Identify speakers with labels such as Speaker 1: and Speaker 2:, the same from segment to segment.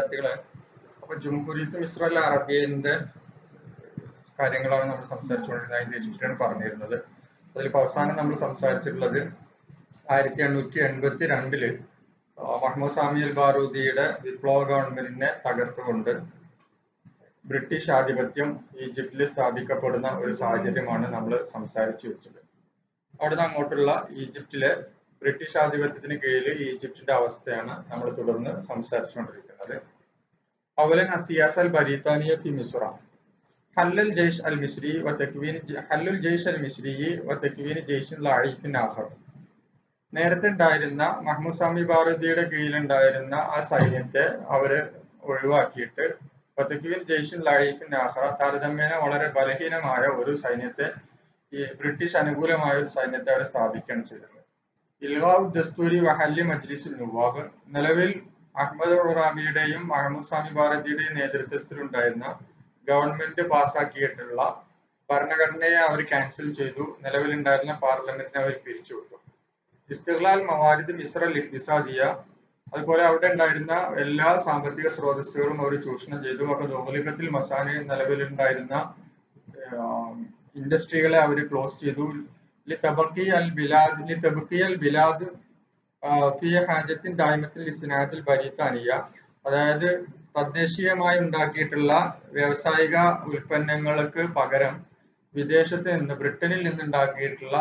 Speaker 1: വിദ്യാർത്ഥികളെ, അപ്പൊ ജംഹൂരിയത്ത് മിസ്ർ അൽ അറബിയന്റെ കാര്യങ്ങളാണ് നമ്മൾ സംസാരിച്ചുകൊണ്ടിരുന്നത്. അതിന്റെ ഹിസ്റ്ററിയാണ് പറഞ്ഞിരുന്നത്. അതിലിപ്പോൾ അവസാനം നമ്മൾ സംസാരിച്ചിട്ടുള്ളത് 1882 മുഹമ്മദ് സാമി അൽ ബാറൂദിയുടെ വിപ്ലവ ഗവൺമെന്റിനെ തകർത്തുകൊണ്ട് ബ്രിട്ടീഷ് ആധിപത്യം ഈജിപ്തിൽ സ്ഥാപിക്കപ്പെടുന്ന ഒരു സാഹചര്യമാണ് നമ്മൾ സംസാരിച്ചു വെച്ചത്. അവിടുന്ന് അങ്ങോട്ടുള്ള ഈജിപ്തിലെ ബ്രിട്ടീഷ് ആധിപത്യത്തിന് കീഴിൽ ഈജിപ്തിന്റെ അവസ്ഥയാണ് നമ്മൾ തുടർന്ന് സംസാരിച്ചുകൊണ്ടിരിക്കുന്നത്. അവലൻ അസിയാസ അൽ ബരീത്താനിയ ഫി മിസ്ര ഹല്ലൽ ജയ്ഷ് അൽ മിസ്രി വതക്വീൻ ജയ്ഷിൻ ലഈഫിൻ ആഖർ. നേരത്തെ ഉണ്ടായിരുന്ന മുഹമ്മദ് സാമി ബാറൂദിയുടെ കീഴിലുണ്ടായിരുന്ന ആ സൈന്യത്തെ അവര് ഒഴിവാക്കിയിട്ട് വതക്വീൻ ജയ്ഷിൻ ലഈഫിൻ ആഖർ, താരതമ്യേന വളരെ ബലഹീനമായ ഒരു സൈന്യത്തെ, ഈ ബ്രിട്ടീഷ് അനുകൂലമായ ഒരു സൈന്യത്തെ അവർ സ്ഥാപിക്കുകയാണ് ചെയ്തത്. ഇൽഗാഉ ദസ്തൂരി വഹല്ലി മജ്ലിസുൽ നുവാബ്, നിലവിൽ അഹ്മദ് റാബിയുടെയും മുഹമ്മദ് സാമി ബാറൂദിയുടെയും നേതൃത്വത്തിലുണ്ടായിരുന്ന ഗവൺമെന്റ് പാസ്സാക്കിയിട്ടുള്ള ഭരണഘടനയെ അവർ ക്യാൻസൽ ചെയ്തു. നിലവിലുണ്ടായിരുന്ന പാർലമെന്റിനെ അവർ പിരിച്ചുവിട്ടു. ഇസ്തിഗ്ലാൽ മവാരിദ് മിസ്ർ അൽ ഇഖ്തിസാദിയ, അതുപോലെ അവിടെ ഉണ്ടായിരുന്ന എല്ലാ സാമ്പത്തിക സ്രോതസ്സുകളും അവർ ചൂഷണം ചെയ്തു. അപ്പോൾ ദൗലത്തിൽ മസാനി, നിലവിലുണ്ടായിരുന്ന ഇൻഡസ്ട്രികളെ അവർ ക്ലോസ് ചെയ്തു. ലിതബഖി അൽ ബിലാദ് ഫി ഹാജത്തിൻ ദായിമത്തിൽ ഇസ്നാഅത്തിൽ ബരീത്താനിയ, അതായത് തദ്ദേശീയമായി ഉണ്ടാക്കിയിട്ടുള്ള വ്യാവസായിക ഉൽപ്പന്നങ്ങൾക്ക് പകരം വിദേശത്ത് നിന്ന്, ബ്രിട്ടനിൽ നിന്നുണ്ടാക്കിയിട്ടുള്ള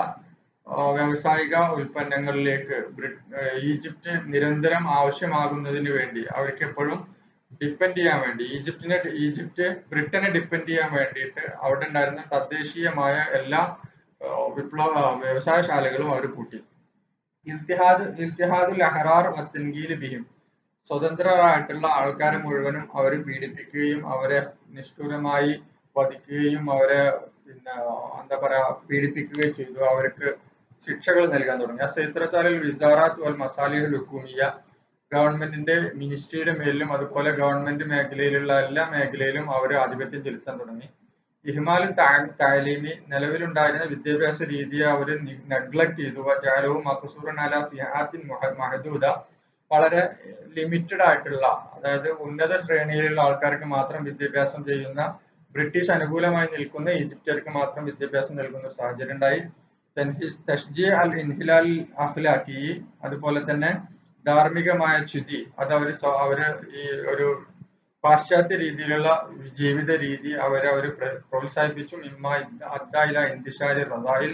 Speaker 1: വ്യാവസായിക ഉൽപ്പന്നങ്ങളിലേക്ക് ഈജിപ്റ്റ് നിരന്തരം ആവശ്യമാകുന്നതിന് വേണ്ടി, അവർക്ക് എപ്പോഴും ഡിപ്പെൻഡ് ചെയ്യാൻ വേണ്ടി, ബ്രിട്ടനെ ഡിപ്പെൻഡ് ചെയ്യാൻ വേണ്ടിയിട്ട് അവിടെ ഉണ്ടായിരുന്ന തദ്ദേശീയമായ എല്ലാ വ്യവസായശാലകളും അവർ പൂട്ടി. ഇൽത്തിഹാദുൽ അഹ്റാർ വത്തൻഗീൽ ബിഹിം, സ്വതന്ത്രരായിട്ടുള്ള ആൾക്കാരെ മുഴുവനും അവർ പീഡിപ്പിക്കുകയും അവരെ നിഷ്ഠൂരമായി വധിക്കുകയും അവരെ പീഡിപ്പിക്കുകയും ചെയ്തു. അവർക്ക് ശിക്ഷകൾ നൽകാൻ തുടങ്ങി. സൈത്രത്താൽ വിസാറാത്ത് വൽ മസാലിഹുൽ ഹുക്കൂമിയ, ഗവൺമെന്റിന്റെ മിനിസ്ട്രിയുടെ മേലിലും അതുപോലെ ഗവൺമെന്റ് മേഖലയിലുള്ള എല്ലാ മേഖലയിലും അവർ ആധിപത്യം ചെലുത്താൻ തുടങ്ങി. ഇഹ്മാലും താലീമി, നിലവിലുണ്ടായിരുന്ന വിദ്യാഭ്യാസ രീതിയെ അവർ നെഗ്ലക്ട് ചെയ്തു. ജാലവും മഖ്സൂറൻ അലാ ഫിആത്തിൻ മഹദൂദ, വളരെ ലിമിറ്റഡ് ആയിട്ടുള്ള, അതായത് ഉന്നത ശ്രേണിയിലുള്ള ആൾക്കാർക്ക് മാത്രം വിദ്യാഭ്യാസം ചെയ്യുന്ന, ബ്രിട്ടീഷ് അനുകൂലമായി നിൽക്കുന്ന ഈജിപ്തുകാർക്ക് മാത്രം വിദ്യാഭ്യാസം നൽകുന്ന ഒരു സാഹചര്യം ഉണ്ടായി. തഷ്ജീ അൽ ഇൻഹിലാൽ അഖ്ലാഖി, അതുപോലെ തന്നെ ധാർമ്മികമായ ച്യുതി, അത് അവര് ഈ ഒരു പാശ്ചാത്യ രീതിയിലുള്ള ജീവിത രീതി അവര് പ്രോത്സാഹിപ്പിച്ചു. ഇന്തിഷാരി റദായിൽ,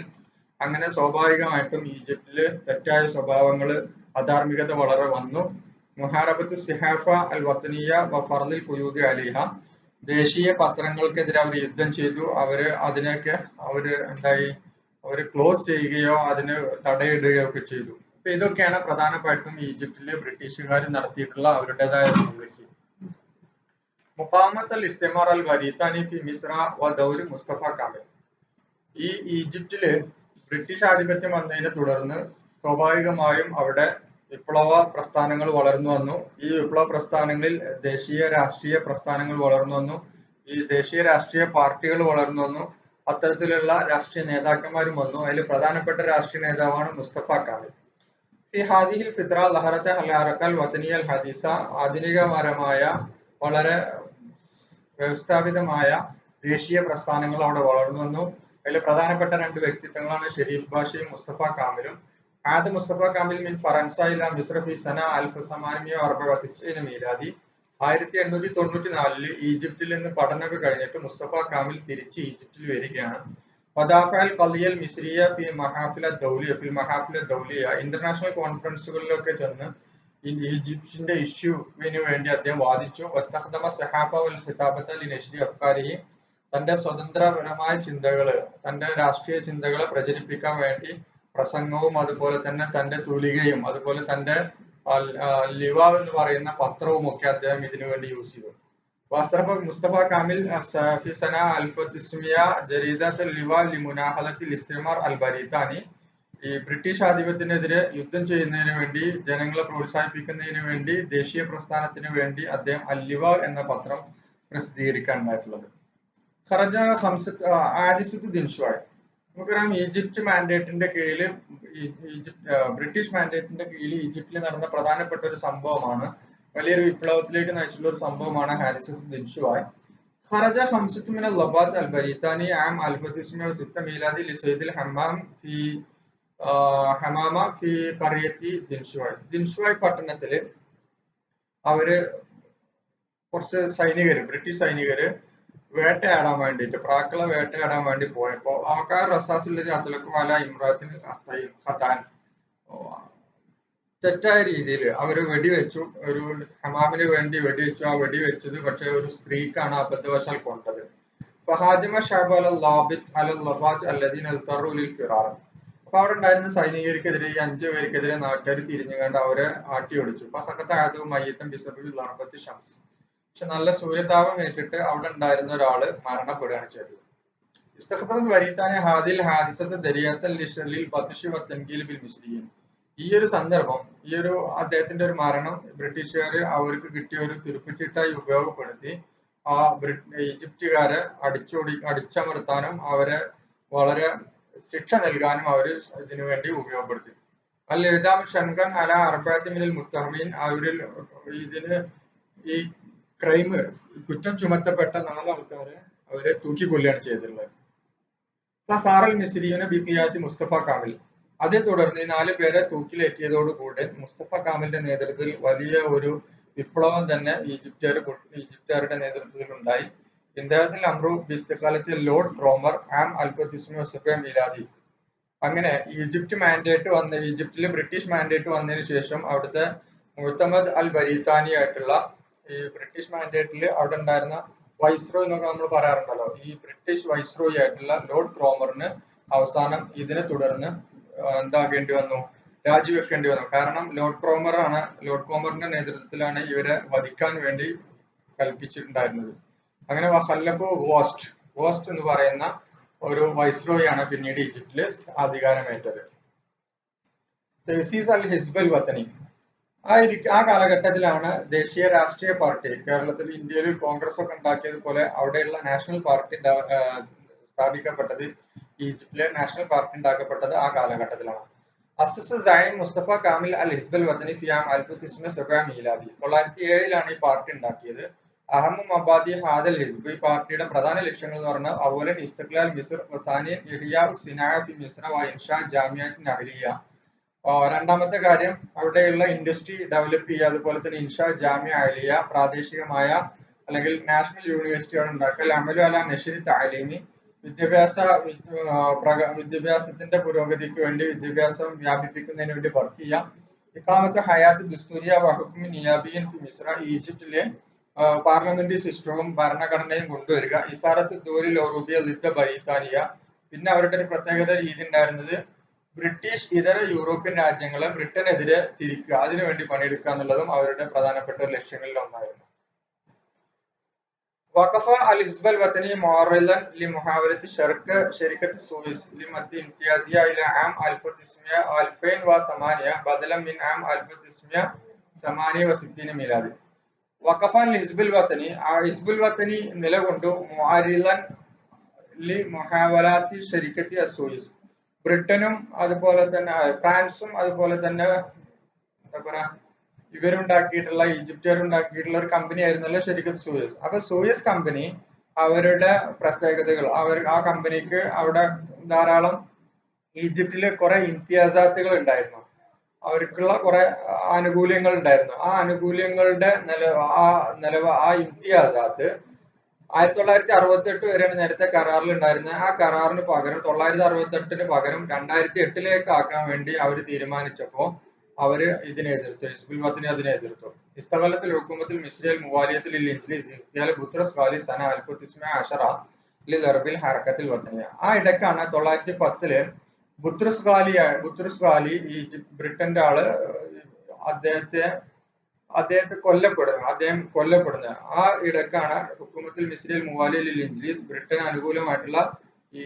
Speaker 1: അങ്ങനെ സ്വാഭാവികമായിട്ടും ഈജിപ്തില് തെറ്റായ സ്വഭാവങ്ങള്, അധാർമികത വളരെ വന്നു. മുഹാറബത്തു സിഹാഫ അൽ വത്തനിയ വ ഫർദിൽ ഖുയൂദി അലിഹ, ദേശീയ പത്രങ്ങൾക്കെതിരെ അവർ യുദ്ധം ചെയ്തു. അതിനൊക്കെ അവര് ക്ലോസ് ചെയ്യുകയോ അതിന് തടയിടുകയോ ഒക്കെ ചെയ്തു. അപ്പൊ ഇതൊക്കെയാണ് പ്രധാനമായിട്ടും ഈജിപ്തിലെ ബ്രിട്ടീഷുകാർ നടത്തിയിട്ടുള്ള അവരുടേതായ പോളിസി. മുഖാമത്ത് അൽ ഇസ്തിമാർ അൽ ബരീത്താനി ഫി മിസ്ര വ ദൗരി മുസ്തഫ കാമിൽ, ഈ ഈജിപ്തില് ബ്രിട്ടീഷ് ആധിപത്യം വന്നതിനെ തുടർന്ന് സ്വാഭാവികമായും അവിടെ വിപ്ലവ പ്രസ്ഥാനങ്ങൾ വളർന്നു വന്നു. ഈ വിപ്ലവ പ്രസ്ഥാനങ്ങളിൽ ദേശീയ രാഷ്ട്രീയ പ്രസ്ഥാനങ്ങൾ വളർന്നു വന്നു. ഈ ദേശീയ രാഷ്ട്രീയ പാർട്ടികൾ വളർന്നു വന്നു. അത്തരത്തിലുള്ള രാഷ്ട്രീയ നേതാക്കന്മാരും വന്നു. അതിൽ പ്രധാനപ്പെട്ട രാഷ്ട്രീയ നേതാവാണ് മുസ്തഫ കാമിൽ. ഈ ഹാദിഹിൽ ഫിത്ര ലഹറത്തെ അൽ ഹറക്കൽ വതനിയ അൽ ഹദീസ, ആധുനികപരമായ വളരെ വ്യവസ്ഥാപിതമായ ദേശീയ പ്രസ്ഥാനങ്ങൾ അവിടെ വളർന്നു വന്നു. അതിൽ പ്രധാനപ്പെട്ട രണ്ട് വ്യക്തിത്വങ്ങളാണ് ഷെരീഫ് ബാഷയും മുസ്തഫ കാമിലും. ആദ്യ മുസ്തഫ കാമിൽ മിൻ ഫറൻസ ഇലാ മിസ്ര ഫി സന 1894 മീലാദി, 1894 ഈജിപ്തിൽ നിന്ന് പഠനമൊക്കെ കഴിഞ്ഞിട്ട് മുസ്തഫ കാമിൽ തിരിച്ച് ഈജിപ്തിൽ വരികയാണ്. വദാഫഅൽ ഖളിയൽ മിസ്രിയ ഫി മഹാഫിൽ ദൗലിയ, ഇന്റർനാഷണൽ കോൺഫറൻസുകളിലൊക്കെ ചെന്ന് ഈജിപ്തിന്റെ ഇഷ്യൂവിന് വേണ്ടി അദ്ദേഹം വാദിച്ചു. വസ്തഖ്ദമ സഹാഫ വൽ ഖിതാബത ലിനശ്രി അഫ്കാരിഹി, തന്റെ സ്വതന്ത്രപരമായ ചിന്തകള്, തന്റെ രാഷ്ട്രീയ ചിന്തകളെ പ്രചരിപ്പിക്കാൻ വേണ്ടി പ്രസംഗവും അതുപോലെ തന്നെ തന്റെ തൂലികയും അതുപോലെ തന്റെ ലിവ എന്ന് പറയുന്ന പത്രവും ഒക്കെ അദ്ദേഹം ഇതിനു വേണ്ടി യൂസ് ചെയ്തു. മുസ്തഫ കാമിൽ ഫി സന 1900 ജരീദത്തുൽ ലിവ ലിമുനാഹദത്തിൽ ഇസ്തിമാർ അൽ ബരീത്താനി, ഈ ബ്രിട്ടീഷ് ആധിപത്യത്തിനെതിരെ യുദ്ധം ചെയ്യുന്നതിന് വേണ്ടി, ജനങ്ങളെ പ്രോത്സാഹിപ്പിക്കുന്നതിന് വേണ്ടി, ദേശീയ പ്രസ്ഥാനത്തിന് വേണ്ടി അദ്ദേഹം അൽ ലിവ എന്ന പത്രം പ്രസിദ്ധീകരിക്കാനുണ്ടായിട്ടുള്ളത്. ഖറജ ആദിസുദ്ദീൻ ദിൻഷ്വായ്, നമുക്കറിയാം ഈജിപ്റ്റ് മാൻഡേറ്റിന്റെ കീഴിൽ ബ്രിട്ടീഷ് മാൻഡേറ്റിന്റെ കീഴിൽ ഈജിപ്തിൽ നടന്ന പ്രധാനപ്പെട്ട ഒരു സംഭവമാണ് വലിയൊരു വിപ്ലവത്തിലേക്ക് നയിച്ചിട്ടുള്ള ഒരു സംഭവമാണ് ഹാദിസത്ത് ദിൻഷുവായ്. خرج خمسة من اللبات البريطاني عام 1906 ميلادي لصيد ഹമാമ ഫി ഖറിയത്തി ദിൻഷുവായ്. ദിൻഷുവായ് പട്ടണത്തില് അവര് കുറച്ച് സൈനികര്, ബ്രിട്ടീഷ് സൈനികര് വേട്ടയാടാൻ വേണ്ടിയിട്ട്, പ്രാക്കളെ വേട്ടയാടാൻ വേണ്ടി പോയപ്പോ ആൾക്കാർ റസാസുള്ളത് അതിലക്കുമാല ഇമ്രാത്തിന് ഖത്താൻ തെറ്റായ രീതിയിൽ അവർ വെടിവെച്ചു. ഒരു ഹമാമിന് വേണ്ടി വെടിവെച്ചു. ആ വെടിവെച്ചത് പക്ഷെ ഒരു സ്ത്രീക്കാണ് അബദ്ധവശാൽ കൊണ്ടത്. ഫഹാജിമ ഷഅബ് അലൽ ലാബിത്ത് അലൽ ലബാജ് അല്ലദീന അൽതറു ലിൽ ഫിറാർ. അപ്പൊ അവിടെ ഉണ്ടായിരുന്ന സൈനികർക്കെതിരെ ഈ 5 പേർക്കെതിരെ നാട്ടുകാർ തിരിഞ്ഞുകൊണ്ട് അവരെ ആട്ടിയൊടിച്ചു. ഫസഖത മയ്യത്തൻ ബിസബിൽ ലർബത്തി ഷംസ്. പക്ഷെ നല്ല സൂര്യതാപം ഏറ്റിട്ട് അവിടെ ഉണ്ടായിരുന്ന ഒരാള് മരണപ്പെടുകയാണ് ചെയ്തത്. ഇസ്തഖ്ദമത് വരീത്താനെ ഹാദിൽ ഹാദിസത്ത് ദരിയത്തൽ ലിൽ ബത്ഷി വത്തൻകീൽ ബിൽ മിസ്രിയീൻ. ഈ ഒരു സന്ദർഭം, ഈ ഒരു അദ്ദേഹത്തിന്റെ ഒരു മരണം ബ്രിട്ടീഷുകാര് അവർക്ക് കിട്ടിയ ഒരു തുരുപ്പുചീട്ടായി ഉപയോഗപ്പെടുത്തി ആ ഈജിപ്തുകാരെ അടിച്ചമർത്താനും അവരെ വളരെ ശിക്ഷ നൽകാനും അവർ ഇതിനു വേണ്ടി ഉപയോഗപ്പെടുത്തി. അൽ ഇഅ്ദാം ഷൻഖൻ അല അർബഅത്തി മിനൽ മുത്തഹമീൻ. അവരിൽ ഇതിന് ഈ കുറ്റം ചുമത്തപ്പെട്ട 4 ആൾക്കാരെ അവരെ തൂക്കിക്കൊല്ലുകയാണ് ചെയ്തിട്ടുള്ളത്. സാറൽ മിസ്രിയൂന ബി ഖിയാദത്തി മുസ്തഫ കാമിൽ. അതേ തുടർന്ന് ഈ 4 പേരെ തൂക്കിലേറ്റിയതോടുകൂടെ മുസ്തഫ കാമിലിന്റെ നേതൃത്വത്തിൽ വലിയ ഒരു വിപ്ലവം തന്നെ ഈജിപ്തുകാരുടെ നേതൃത്വത്തിൽ ഉണ്ടായി. ഇദ്ദേഹത്തിൽ അമ്രു ബിസ്തഖാലത്തിൽ ലോർഡ് ക്രോമർ ആം അൽഫത്തിസ്മി മീലാദി. അങ്ങനെ ഈജിപ്തിൽ ബ്രിട്ടീഷ് മാൻഡേറ്റ് വന്നതിന് ശേഷം അവിടുത്തെ മുഅ്തമദ് അൽ ബരീത്താനി ആയിട്ടുള്ള ഈ ബ്രിട്ടീഷ് മാൻഡേറ്റിൽ അവിടെ ഉണ്ടായിരുന്ന വൈസ്രോയ് എന്നൊക്കെ നമ്മൾ പറയാറുണ്ടല്ലോ, ഈ ബ്രിട്ടീഷ് വൈസ്രോയി ആയിട്ടുള്ള ലോർഡ് ക്രോമറിന് അവസാനം ഇതിനെ തുടർന്ന് എന്താകേണ്ടി വന്നു, രാജിവെക്കേണ്ടി വന്നു. കാരണം ലോർഡ് ക്രോമറിന്റെ നേതൃത്വത്തിലാണ് ഇവരെ വധിക്കാൻ വേണ്ടി കൽപ്പിച്ചിട്ടുണ്ടായിരുന്നത്. അങ്ങനെ വഖല്ലഫു ഗോസ്റ്റ് എന്ന് പറയുന്ന ഒരു വൈസ്രോയി ആണ് പിന്നീട് ഈജിപ്തില് അധികാരമേറ്റത്. തഹ്സീസ് അൽ ഹിസ്ബൽ വത്തനി. ആ കാലഘട്ടത്തിലാണ് ദേശീയ രാഷ്ട്രീയ പാർട്ടി, കേരളത്തിൽ ഇന്ത്യയിൽ കോൺഗ്രസ് ഒക്കെ ഉണ്ടാക്കിയതുപോലെ അവിടെയുള്ള നാഷണൽ പാർട്ടി സ്ഥാപിക്കപ്പെട്ടത്. ഈജിപ്തിലെ നാഷണൽ പാർട്ടി ഉണ്ടാക്കപ്പെട്ടത് ആ കാലഘട്ടത്തിലാണ്. അസസ് സൈൻ മുസ്തഫ കാമിൽ അൽ ഹിസ്ബൽ വത്തനി ഫിയാം 1907 മീലാദി. 1907 ഈ പാർട്ടി ഉണ്ടാക്കിയത്. അഹമ്മു മബാദി ഹാദൽ ഹിസ്ബ്. ഈ പാർട്ടിയുടെ പ്രധാന ലക്ഷ്യങ്ങൾ എന്ന് പറഞ്ഞാൽ അവലൻ ഇസ്തിഖ്ലാൽ മിസ്ർ വസാനിയൻ ഇഹ്യാ സിനാഅ ഫി മിസ്ര വ ഇൻഷാ ജാമിഅത്തിൻ അഹ്ലിയ. രണ്ടാമത്തെ കാര്യം അവിടെയുള്ള ഇൻഡസ്ട്രി ഡെവലപ്പ് ചെയ്യുക, അതുപോലെ തന്നെ ഇൻഷാ ജാമിഅ അഹ്ലിയ പ്രാദേശികമായ അല്ലെങ്കിൽ നാഷണൽ യൂണിവേഴ്സിറ്റികൾ ഉണ്ടാക്കൽ. അമലു അല നശ്രി തഅലീമി. വിദ്യാഭ്യാസത്തിന്റെ പുരോഗതിക്ക് വേണ്ടി വിദ്യാഭ്യാസം വ്യാപിപ്പിക്കുന്നതിന് വേണ്ടി വർക്ക് ചെയ്യാം. ഇഖാമത്ത് ഹയാത്ത് ദുസ്തൂരിയ വഹുക്മി നിയാബിയൻ ഫി മിസ്ര. ഈജിപ്തിലെ പാർലമെന്ററി സിസ്റ്റവും ഭരണഘടനയും കൊണ്ടുവരിക. ഇസാറത്ത് ദോലിൽ ഔറൂബിയ ലിദ്ദ ബരീത്താനിയ. പിന്നെ അവരുടെ ഒരു പ്രത്യേകത രീതി ഉണ്ടായിരുന്നത് ബ്രിട്ടീഷ് ഇതര യൂറോപ്യൻ രാജ്യങ്ങളെ ബ്രിട്ടനെതിരെ തിരിക്കുക, അതിനുവേണ്ടി പണിയെടുക്കുക എന്നുള്ളതും അവരുടെ പ്രധാനപ്പെട്ട ലക്ഷ്യങ്ങളിൽ ഒന്നായിരുന്നു. വഖഫ അൽ ഹിസ്ബൽ വത്തനി മുഅറളിൻ ലിമുഹാവലത്തി ശരിക്കത്ത് സൂയിസ് ലിമദ്ദി ഇംതിയാസിയ ഇല ആം 2008 ബദലൻ മിൻ ആം 1968 മീലാദി. വഖഫ അൽ ഹിസ്ബുൽ വത്തനി. ആ ഹിസ്ബുൽ വത്തനി നിലകൊണ്ടു മുഅറളിൻ ലി മുഹാവലാത്തി ശരിക്കത്തി അസൂയിസ്. ബ്രിട്ടനും അതുപോലെ തന്നെ ഫ്രാൻസും അതുപോലെ തന്നെ എന്താ പറയാ ഇവരുണ്ടാക്കിയിട്ടുള്ള ഈജിപ്തുകാരുണ്ടാക്കിയിട്ടുള്ള ഒരു കമ്പനി ആയിരുന്നല്ലോ ശരിക്കത്ത് സൂയസ്. അപ്പൊ സൂയസ് കമ്പനി അവരുടെ പ്രത്യേകതകൾ, ആ കമ്പനിക്ക് അവിടെ ധാരാളം ഈജിപ്തിലെ കുറെ ഇംതിയാസാത്തുകൾ ഉണ്ടായിരുന്നു, അവർക്കുള്ള കുറെ ആനുകൂല്യങ്ങൾ ഉണ്ടായിരുന്നു. ആ ആനുകൂല്യങ്ങളുടെ ആ ഇംതിയാസാത്ത് 1968 വരെയാണ് നേരത്തെ കരാറിൽ ഉണ്ടായിരുന്നത്. ആ കരാറിന് പകരം 968 പകരം 2008 ആക്കാൻ വേണ്ടി അവർ തീരുമാനിച്ചപ്പോ അവര് ഇതിനെ എതിർത്തു. ഹിസ്ബുൽ വത്തനി അതിനെ എതിർത്തു. ഇസ്തഖലത്തിൽ ഹുക്കുമത്തിൽ മിസ്രിയൽ മുവാലിയത്തിൽ ബുത്രസ് ഖാലി സന 1910 ലിൽ ഹറക്കത്തിൽ വത്തനിയ. ആ ഇടക്കാണ് 1910 ബുത്രസ് ഖാലി ഈ ബ്രിട്ടന്റെ ആള് അദ്ദേഹം കൊല്ലപ്പെടുന്നത്. ആ ഇടക്കാണ് ഹുക്കുമത്തിൽ മിസ്രിയൽ മുവാലിയൽ ഇൻജ്ലീസ് ബ്രിട്ടന് അനുകൂലമായിട്ടുള്ള ഈ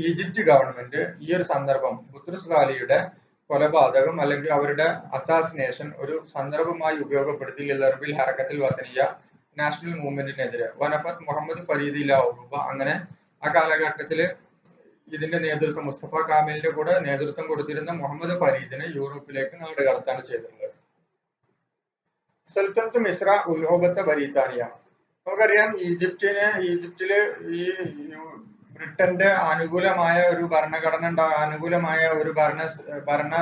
Speaker 1: ഈജിപ്റ്റ് ഗവൺമെന്റ് ഈ ഒരു സന്ദർഭം ബുത്രസ് ഖാലിയുടെ കൊലപാതകം അല്ലെങ്കിൽ അവരുടെ അസാസിനേഷൻ ഒരു സന്ദർഭമായി ഉപയോഗപ്പെടുത്തി ലിൽ ഹറക്കത്തിൽ വത്തനിയ നാഷണൽ മൂവ്മെന്റിനെതിരെ. വനഫത്ത് മുഹമ്മദ് ഫരീദ് ഔറൂബ. അങ്ങനെ ആ കാലഘട്ടത്തില് ഇതിന്റെ നേതൃത്വം മുസ്തഫ കാമിലിന്റെ കൂടെ നേതൃത്വം കൊടുത്തിരുന്ന മുഹമ്മദ് ഫരീദിനെ യൂറോപ്പിലേക്ക് നാട് കടത്താണ് ചെയ്തിട്ടുള്ളത്. സൽത്തനത്ത് മിസ്ര ഉൽഹോബത്തെ ബരീത്താനിയ. നമുക്കറിയാം ഈജിപ്തില് ഈ ബ്രിട്ടന്റെ അനുകൂലമായ ഒരു അനുകൂലമായ ഒരു ഭരണ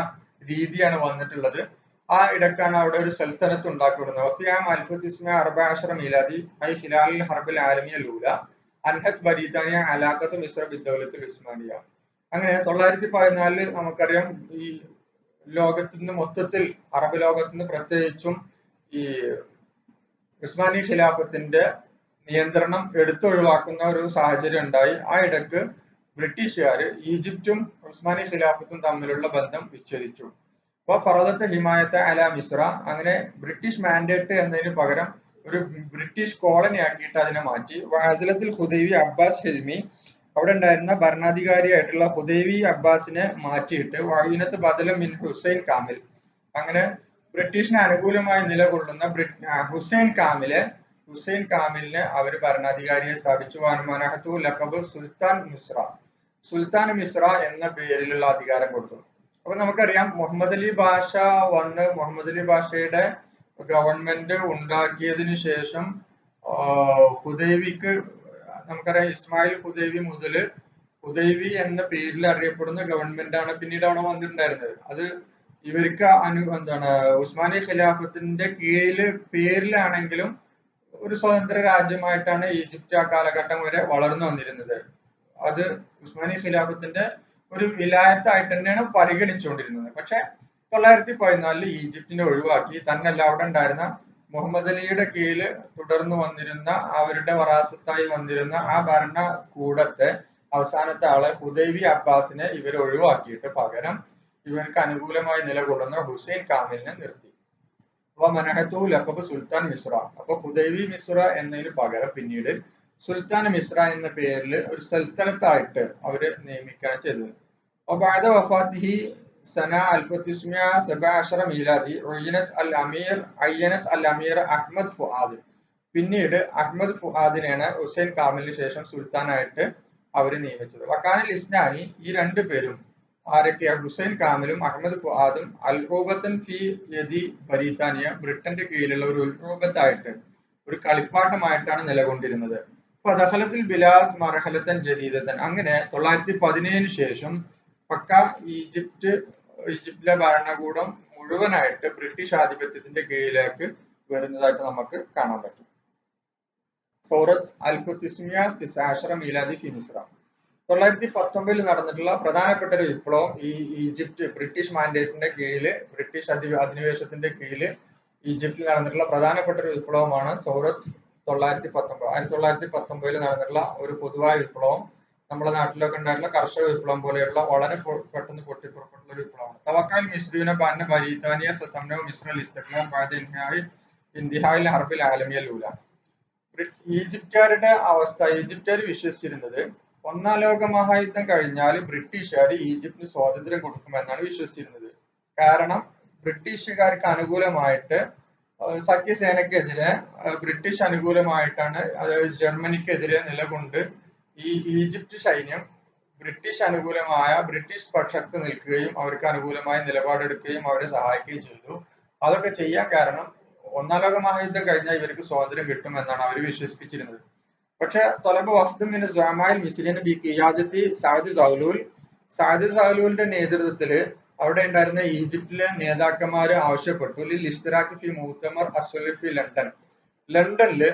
Speaker 1: രീതിയാണ് വന്നിട്ടുള്ളത്. ആ ഇടക്കാണ് അവിടെ ഒരു സൽത്തനത്ത് ഉണ്ടാക്കപ്പെടുന്നത്. വഫിയാം അൽഫത്തിസ്മ അർബഅശറ മീലാദി ഐ ഹിലാലിൽ ഹർബിൽ ആലമിയ ലൂല അൻഹത് ബരീത്താനിയ അലാഖത്ത് മിസ്ര ബിദ്ദൗലത്തുൽ ഉസ്മാനിയ. അങ്ങനെ 914 നമുക്കറിയാം ഈ ലോകത്തിന് മൊത്തത്തിൽ അറബ് ലോകത്തിന് പ്രത്യേകിച്ചും ഈ ഉസ്മാനി ഖിലാഫത്തിന്റെ നിയന്ത്രണം എടുത്തൊഴിവാക്കുന്ന ഒരു സാഹചര്യം ഉണ്ടായി. ആ ഇടക്ക് ബ്രിട്ടീഷുകാർ ഈജിപ്തും ഉസ്മാനി ഖിലാഫത്തും തമ്മിലുള്ള ബന്ധം വിച്ഛേദിച്ചു. അപ്പോൾ ഫറദത്തെ ഹിമായത്തെ അല മിസ്ര, അങ്ങനെ ബ്രിട്ടീഷ് മാൻഡേറ്റ് എന്നതിന് പകരം ഒരു ബ്രിട്ടീഷ് കോളനി ആക്കിയിട്ട് അതിനെ മാറ്റി. വാസിലത്തിൽ ഹുദൈവി അബ്ബാസ് ഹിൽമി, അവിടെ ഉണ്ടായിരുന്ന ഭരണാധികാരിയായിട്ടുള്ള ഹുദൈവി അബ്ബാസിനെ മാറ്റിയിട്ട് വഴീനത്ത് ബദലം മിൻ ഹുസൈൻ കാമിൽ, അങ്ങനെ ബ്രിട്ടീഷിന് അനുകൂലമായി നിലകൊള്ളുന്ന ഹുസൈൻ കാമിലിനെ അവർ ഭരണാധികാരിയെ സ്ഥാപിച്ചു. വാനുമാനഹത്തു ലഖബ് സുൽത്താൻ മിസ്ര എന്ന പേരിലുള്ള അധികാരം കൊടുത്തു. അപ്പൊ നമുക്കറിയാം മുഹമ്മദ് അലി ബാഷയുടെ ഗവൺമെന്റ് ഉണ്ടാക്കിയതിനു ശേഷം ഹുദൈവിക്ക് നമുക്കറിയാം ഇസ്മായിൽ ഹുദൈവി മുതൽ ഹുദൈവി എന്ന പേരിൽ അറിയപ്പെടുന്ന ഗവൺമെന്റാണ് പിന്നീട് അവിടെ വന്നിട്ടുണ്ടായിരുന്നത്. അത് ഇവർക്ക് ഉസ്മാനി ഖിലാഫത്തിന്റെ പേരിലാണെങ്കിലും ഒരു സ്വതന്ത്ര രാജ്യമായിട്ടാണ് ഈജിപ്ത് ആ കാലഘട്ടം വരെ വളർന്നു വന്നിരുന്നത്. അത് ഉസ്മാനി ഖിലാഫത്തിന്റെ ഒരു വിലായത്തായിട്ട് തന്നെയാണ് പരിഗണിച്ചുകൊണ്ടിരുന്നത്. പക്ഷെ 914 ഈജിപ്തിനെ ഒഴിവാക്കി തന്നല്ല അവിടെ ഉണ്ടായിരുന്ന മുഹമ്മദ് അലിയുടെ കീഴിൽ തുടർന്നു വന്നിരുന്ന അവരുടെ വറാസത്തായി വന്നിരുന്ന ആ ഭരണകൂടത്തെ അവസാനത്തെ ആളെ ഹുദൈവി അബ്ബാസിനെ ഇവർ ഒഴിവാക്കിയിട്ട് പകരം ഇവർക്ക് അനുകൂലമായി നിലകൊള്ളുന്ന ഹുസൈൻ കാമിലിനെ നിർത്തി. അപ്പൊ മനഹത്തു ലഖബ് സുൽത്താൻ മിസ്ര. അപ്പൊ ഹുദൈവി മിസ്ര എന്നതിന് പകരം പിന്നീട് സുൽത്താൻ മിസ്ര എന്ന പേരിൽ ഒരു സൽത്തനത്തായിട്ട് അവര് നിയമിക്കുകയാണ് ചെയ്തത്. അപ്പൊ بعد وفاته سنة 1917 മീലാദി അയ്യനത് അൽ അമീർ അഹ്മദ് ഫുആദ്. പിന്നീട് അഹ്മദ് ഫുആദിനെയാണ് ഹുസൈൻ കാമിലിന് ശേഷം സുൽത്താനായിട്ട് അവര് നിയമിച്ചത്. വക്കാനിൽ ഇസ്നാനി, ഈ രണ്ടു പേരും ആരൊക്കെയാണ്? ഹുസൈൻ കാമിലും അഹമ്മദ് ഫുആദും അൽറൂബത്തൻ ഫി യദി ബരീത്താനിയ, ബ്രിട്ടന്റെ കീഴിലുള്ള ഒരു ഉൽറൂബത്തായിട്ട് ഒരു കളിപ്പാട്ടമായിട്ടാണ് നിലകൊണ്ടിരുന്നത്. ഫദഖലത്തിൽ ബിലാദ് മർഹലത്തൻ ജദീദത്തൻ. അങ്ങനെ 917 ശേഷം പക്ക ഈജിപ്തിലെ ഭരണകൂടം മുഴുവനായിട്ട് ബ്രിട്ടീഷ് ആധിപത്യത്തിന്റെ കീഴിലേക്ക് വരുന്നതായിട്ട് നമുക്ക് കാണാൻ പറ്റും. സൗറത്ത് അൽഫത്തിസ്മിയ തിസാഷറ മീലാദി ഫി മിസ്ര. 919 നടന്നിട്ടുള്ള പ്രധാനപ്പെട്ട ഒരു വിപ്ലവം ഈജിപ്ത് ബ്രിട്ടീഷ് മാൻഡേറ്റിന്റെ കീഴില്, ബ്രിട്ടീഷ് അധിനിവേശത്തിന്റെ കീഴില് ഈജിപ്തിൽ നടന്നിട്ടുള്ള പ്രധാനപ്പെട്ട ഒരു വിപ്ലവമാണ് സൗറത്ത് 919. 1919 നടന്നിട്ടുള്ള ഒരു പൊതുവായ വിപ്ലവം നമ്മുടെ നാട്ടിലൊക്കെ ഉണ്ടായിട്ടുള്ള കർഷക വിപ്ലവം പോലെയുള്ള വളരെ പെട്ടെന്ന് പൊട്ടിപ്പുറപ്പെട്ടുള്ള ഒരു വിപ്ലവമാണ്. തവക്കൽ മിസ്രീന ബാന ബരീത്താനിയ സതംനോ മിസ്രൽ ഇസ്തഖ്ലാൽ ബഅദ ഇന്തിഹായിൽ ഹർബിൽ ആലമിയ ലൂല. ഈജിപ്തുകാരുടെ അവസ്ഥ, ഈജിപ്തുകാർ വിശ്വസിച്ചിരുന്നത് 1-ാം ലോക മഹായുദ്ധം കഴിഞ്ഞാൽ ബ്രിട്ടീഷുകാർ ഈജിപ്തിന് സ്വാതന്ത്ര്യം കൊടുക്കുമെന്നാണ് വിശ്വസിച്ചിരുന്നത്. കാരണം ബ്രിട്ടീഷുകാർക്ക് അനുകൂലമായിട്ട് സഖ്യസേനക്കെതിരെ ബ്രിട്ടീഷ് അനുകൂലമായിട്ടാണ്, അതായത് ജർമ്മനിക്കെതിരെ നിലകൊണ്ട് ഈ ഈജിപ്ത് സൈന്യം ബ്രിട്ടീഷ് പക്ഷത്ത് നിൽക്കുകയും അവർക്ക് അനുകൂലമായി നിലപാടെടുക്കുകയും അവരെ സഹായിക്കുകയും ചെയ്തു. അതൊക്കെ ചെയ്യാൻ കാരണം 1-ാം ലോക മഹായുദ്ധം കഴിഞ്ഞാൽ ഇവർക്ക് സ്വാതന്ത്ര്യം കിട്ടുമെന്നാണ് അവർ വിശ്വസിപ്പിച്ചിരുന്നത്. പക്ഷെ തൊലബ് വഫ്ദുമിന് സ്വമായിൽ മിസ്ലിന് ബി ഖിയാദത്തി സഅദ് സഅലൂലിന്റെ നേതൃത്വത്തിൽ അവിടെ ഉണ്ടായിരുന്ന ഈജിപ്തിലെ നേതാക്കന്മാര് ആവശ്യപ്പെട്ടു ലിൽ ഇഷ്തിറാഖ് ഫി മുഅ്തമർ അസ്വലഫി ലണ്ടനില്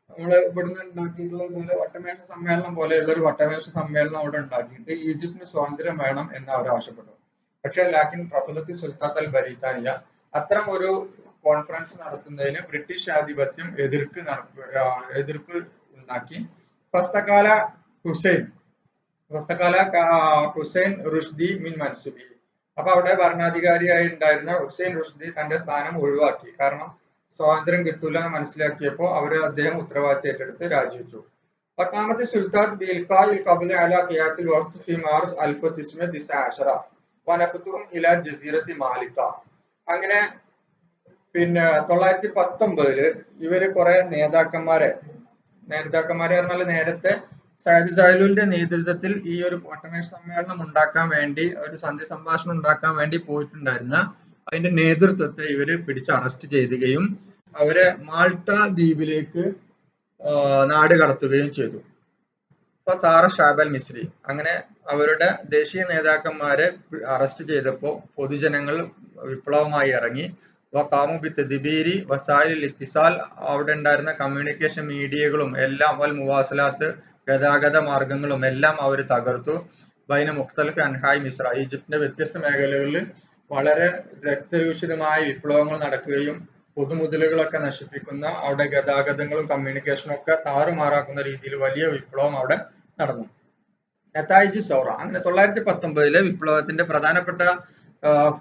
Speaker 1: നമ്മള് ഇവിടുന്ന് ഉണ്ടാക്കിയിട്ടുള്ള പോലെ വട്ടമേശ സമ്മേളനം പോലെയുള്ള ഒരു വട്ടമേശ സമ്മേളനം അവിടെ ഉണ്ടാക്കിയിട്ട് ഈജിപ്തിന് സ്വാതന്ത്ര്യം വേണം എന്ന് അവർ ആവശ്യപ്പെട്ടു. പക്ഷെ ലാക്കിൻ റഫലത്തി സുൽത്താൻ അൽ ബരീത്താനിയ അത്തരം ഒരു കോൺഫറൻസ് നടത്തുന്നതിന് ബ്രിട്ടീഷ് ആധിപത്യം എതിർപ്പ് ഉണ്ടാക്കി. ഫസ്തഖാല ഹുസൈൻ റുഷ്ദി മിൻ മൻസുബി. അപ്പൊ അവിടെ ഭരണാധികാരിയായി ഉണ്ടായിരുന്ന ഹുസൈൻ റുഷ്ദി തന്റെ സ്ഥാനം ഒഴിവാക്കി. കാരണം സ്വാതന്ത്ര്യം കിട്ടൂല എന്ന് മനസ്സിലാക്കിയപ്പോൾ അദ്ദേഹം ഉത്തരവാദിത്തം ഏറ്റെടുത്ത് രാജിവെച്ചു. പത്താമത്തെ സുൽത്താൻ ബിൽഖായിൽ ഖബ്ല അലാ ഖിയാത്തിൽ വഖ്ത് ഫി മാർച്ച് 1919 വനഫ്തുഹും ഇലാ ജസീറത്തി മാലിക്ക. അങ്ങനെ പിന്നെ 919 ഇവര് കുറെ നേതാക്കന്മാരെ പറഞ്ഞാൽ നേരത്തെ സയ്യിദ് സഅലൂലിന്റെ നേതൃത്വത്തിൽ ഈ ഒരു വട്ടമേശ സമ്മേളനം ഉണ്ടാക്കാൻ വേണ്ടി, ഒരു സന്ധി സംഭാഷണം ഉണ്ടാക്കാൻ വേണ്ടി പോയിട്ടുണ്ടായിരുന്ന അതിന്റെ നേതൃത്വത്തെ ഇവര് പിടിച്ച് അറസ്റ്റ് ചെയ്യുകയും അവരെ മാൾട്ട ദ്വീപിലേക്ക് നാട് കടത്തുകയും ചെയ്തു. സാറ ഷാബൽ മിസ്രി. അങ്ങനെ അവരുടെ ദേശീയ നേതാക്കന്മാരെ അറസ്റ്റ് ചെയ്തപ്പോൾ പൊതുജനങ്ങൾ വിപ്ലവമായി ഇറങ്ങി. വഖാമു ബിത്തദ്ബീരി വസായിലിൽ ഇത്തിസാൽ, അവിടെ ഉണ്ടായിരുന്ന കമ്മ്യൂണിക്കേഷൻ മീഡിയകളും എല്ലാം, വൽ മുവാസലാത്ത്, ഗതാഗത മാർഗങ്ങളും എല്ലാം അവർ തകർത്തു. ബൈന മുഖ്തലിഫ് അൻഹായ് മിസ്ര, ഈജിപ്തിന്റെ വ്യത്യസ്ത മേഖലകളിൽ വളരെ രക്തരൂഷിതമായ വിപ്ലവങ്ങൾ നടക്കുകയും പൊതുമുതലുകളൊക്കെ നശിപ്പിക്കുന്ന, അവിടെ ഗതാഗതങ്ങളും കമ്മ്യൂണിക്കേഷനും ഒക്കെ താറുമാറാക്കുന്ന രീതിയിൽ വലിയ വിപ്ലവം അവിടെ നടന്നു. നെതായിജ് സൗറ. അങ്ങനെ 919 വിപ്ലവത്തിന്റെ പ്രധാനപ്പെട്ട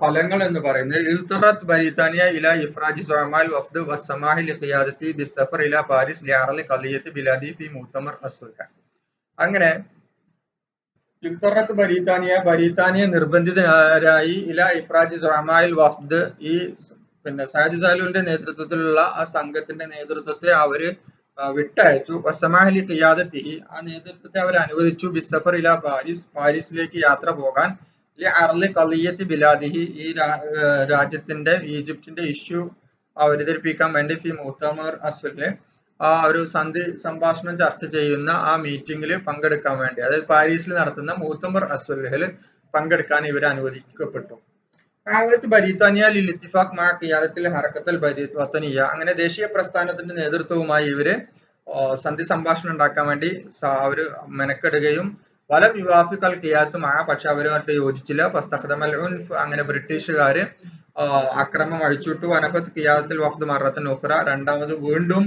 Speaker 1: ഫലങ്ങൾ എന്ന് പറയുന്നത് ഇൽത്തുറത്ത് ബരീത്താനിയ ഇല ഇഫ്രാജി സുഅമാൽ വഫ്ദ് വസ്സമാഹി ലിഖിയാദത്തി ബിസ്സഫർ ഇല പാരിസ് ലിഅറളി ഖളിയത്തി ബിലാദി ഫി മുഅ്തമർ അസ്സുൽഹ. അങ്ങനെ ഇൽത്തുറത്ത് ബരീത്താനിയ നിർബന്ധിതരായി ഇല ഇഫ്രാജി സുഅമാൽ വഫ്ദ്, ഈ സഅദ് സാലുവിന്റെ നേതൃത്വത്തിലുള്ള ആ സംഘത്തിന്റെ നേതൃത്വത്തെ അവര് വിട്ടയച്ചു. വസ്സമാഹി ലിഖിയാദത്തി, ആ നേതൃത്വത്തെ അവർ അനുവദിച്ചു. ബിസ്സഫർ ഇല പാരിസ്, പാരീസിലേക്ക് യാത്ര പോകാൻ. ലിഅർളി ഖളിയത്തി ബിലാദിഹി, ഈ രാജ്യത്തിന്റെ ഈജിപ്തിന്റെ ഇഷ്യൂ അവതരിപ്പിക്കാൻ വേണ്ടി ഫി മുഅ്തമർ അസ്സുൽഹ്, ആ ഒരു സന്ധി സംഭാഷണം ചർച്ച ചെയ്യുന്ന ആ മീറ്റിംഗിൽ പങ്കെടുക്കാൻ വേണ്ടി, അതായത് പാരീസിൽ നടത്തുന്ന മുഅ്തമർ അസ്സുൽഹിൽ പങ്കെടുക്കാൻ ഇവർ അനുവദിക്കപ്പെട്ടു. ബരീത്താനിയ ലിൽ ഇത്തിഫാഖ് മാ ഖിയാദത്തിൽ ഹറക്കത്തുൽ വതനിയ, അങ്ങനെ ദേശീയ പ്രസ്ഥാനത്തിന്റെ നേതൃത്വവുമായി ഇവര് സന്ധി സംഭാഷണം ഉണ്ടാക്കാൻ വേണ്ടി അവര് മെനക്കെടുകയും വലം യുവാഫിഖൽ ഖിയാദത്തും, പക്ഷെ അവരുമായിട്ട് യോജിച്ചില്ല. ഫസ്തഖ്ദമൽ ഉൻഫ്, അങ്ങനെ ബ്രിട്ടീഷുകാര് അക്രമം അഴിച്ചുവിട്ടു. വനഫത്ത് ഖിയാദത്തുൽ വഖ്ദ് മറത്തൻ ഉഖ്റ, രണ്ടാമത് വീണ്ടും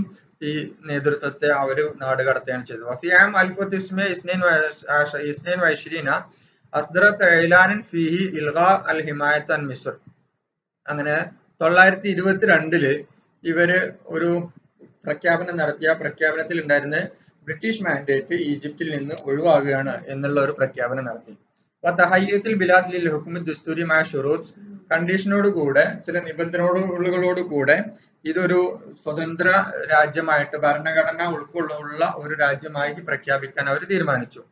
Speaker 1: ഈ നേതൃത്വത്തെ അവര് നാട് കടത്തുകയാണ് ചെയ്തത്. വഫിയാം 1922 അസ്ദറത്ത് ഇലാനൻ ഫീഹി ഇൽഗാ അൽ ഹിമായത്ത് അൻ മിസ്ർ. അങ്ങനെ 1922 ഇവര് ഒരു പ്രഖ്യാപനം നടത്തിയ. പ്രഖ്യാപനത്തിൽ ഉണ്ടായിരുന്ന ബ്രിട്ടീഷ് മാൻഡേറ്റ് ഈജിപ്തിൽ നിന്ന് ഒഴിവാകുകയാണ് എന്നുള്ള ഒരു പ്രഖ്യാപനം നടത്തി. തഹയ്യുത്തിൽ ബിലാദ് ലിൽ ഹുക്മി ദസ്തൂരി മായ ഷുറൂത്ത്, കണ്ടീഷനോടുകൂടെ, ചില നിബന്ധനകളോടുകൂടെ ഇതൊരു സ്വതന്ത്ര രാജ്യമായിട്ട്, ഭരണഘടന ഉൾക്കൊള്ളുള്ള ഒരു രാജ്യമായി പ്രഖ്യാപിക്കാൻ അവർ തീരുമാനിച്ചു.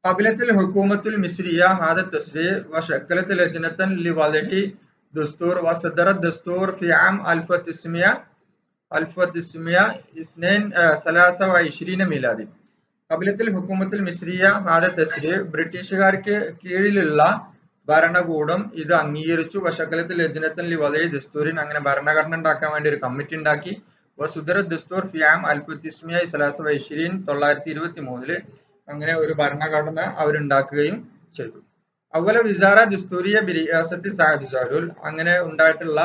Speaker 1: ഖബിലത്തുൽ ഹുകൂമത്തുൽ മിസ്രിയ ഹാദ തസ്രീ വശക്കലത്ത് ലജ്നതൻ ലിവളഇ ദസ്തൂർ വസദറത് ദസ്തൂർ ഫി ആം 1923 മീലാദി. ഖബിലത്തുൽ ഹുകൂമത്തുൽ മിസ്രിയ ഹാദ തസ്രീ, ബ്രിട്ടീഷുകാർക്ക് കീഴിലുള്ള ഭരണകൂടം ഇത് അംഗീകരിച്ചു. വശക്കലത്തുൽ ലജ്നതൻ ലിവളഇ ദസ്തൂരിൻ, അങ്ങനെ ഭരണഘടന ഉണ്ടാക്കാൻ വേണ്ടി ഒരു കമ്മിറ്റി ഉണ്ടാക്കി. വസുദറത് ദസ്തൂർ ഫി ആം 1923 1923 അങ്ങനെ ഒരു ഭരണഘടന അവരുണ്ടാക്കുകയും ചെയ്തു. അവല വിസാറ ദസ്തൂരിയ ബിരിയാസത്തി സഅദ് സാലുൽ, അങ്ങനെ ഉണ്ടായിട്ടുള്ള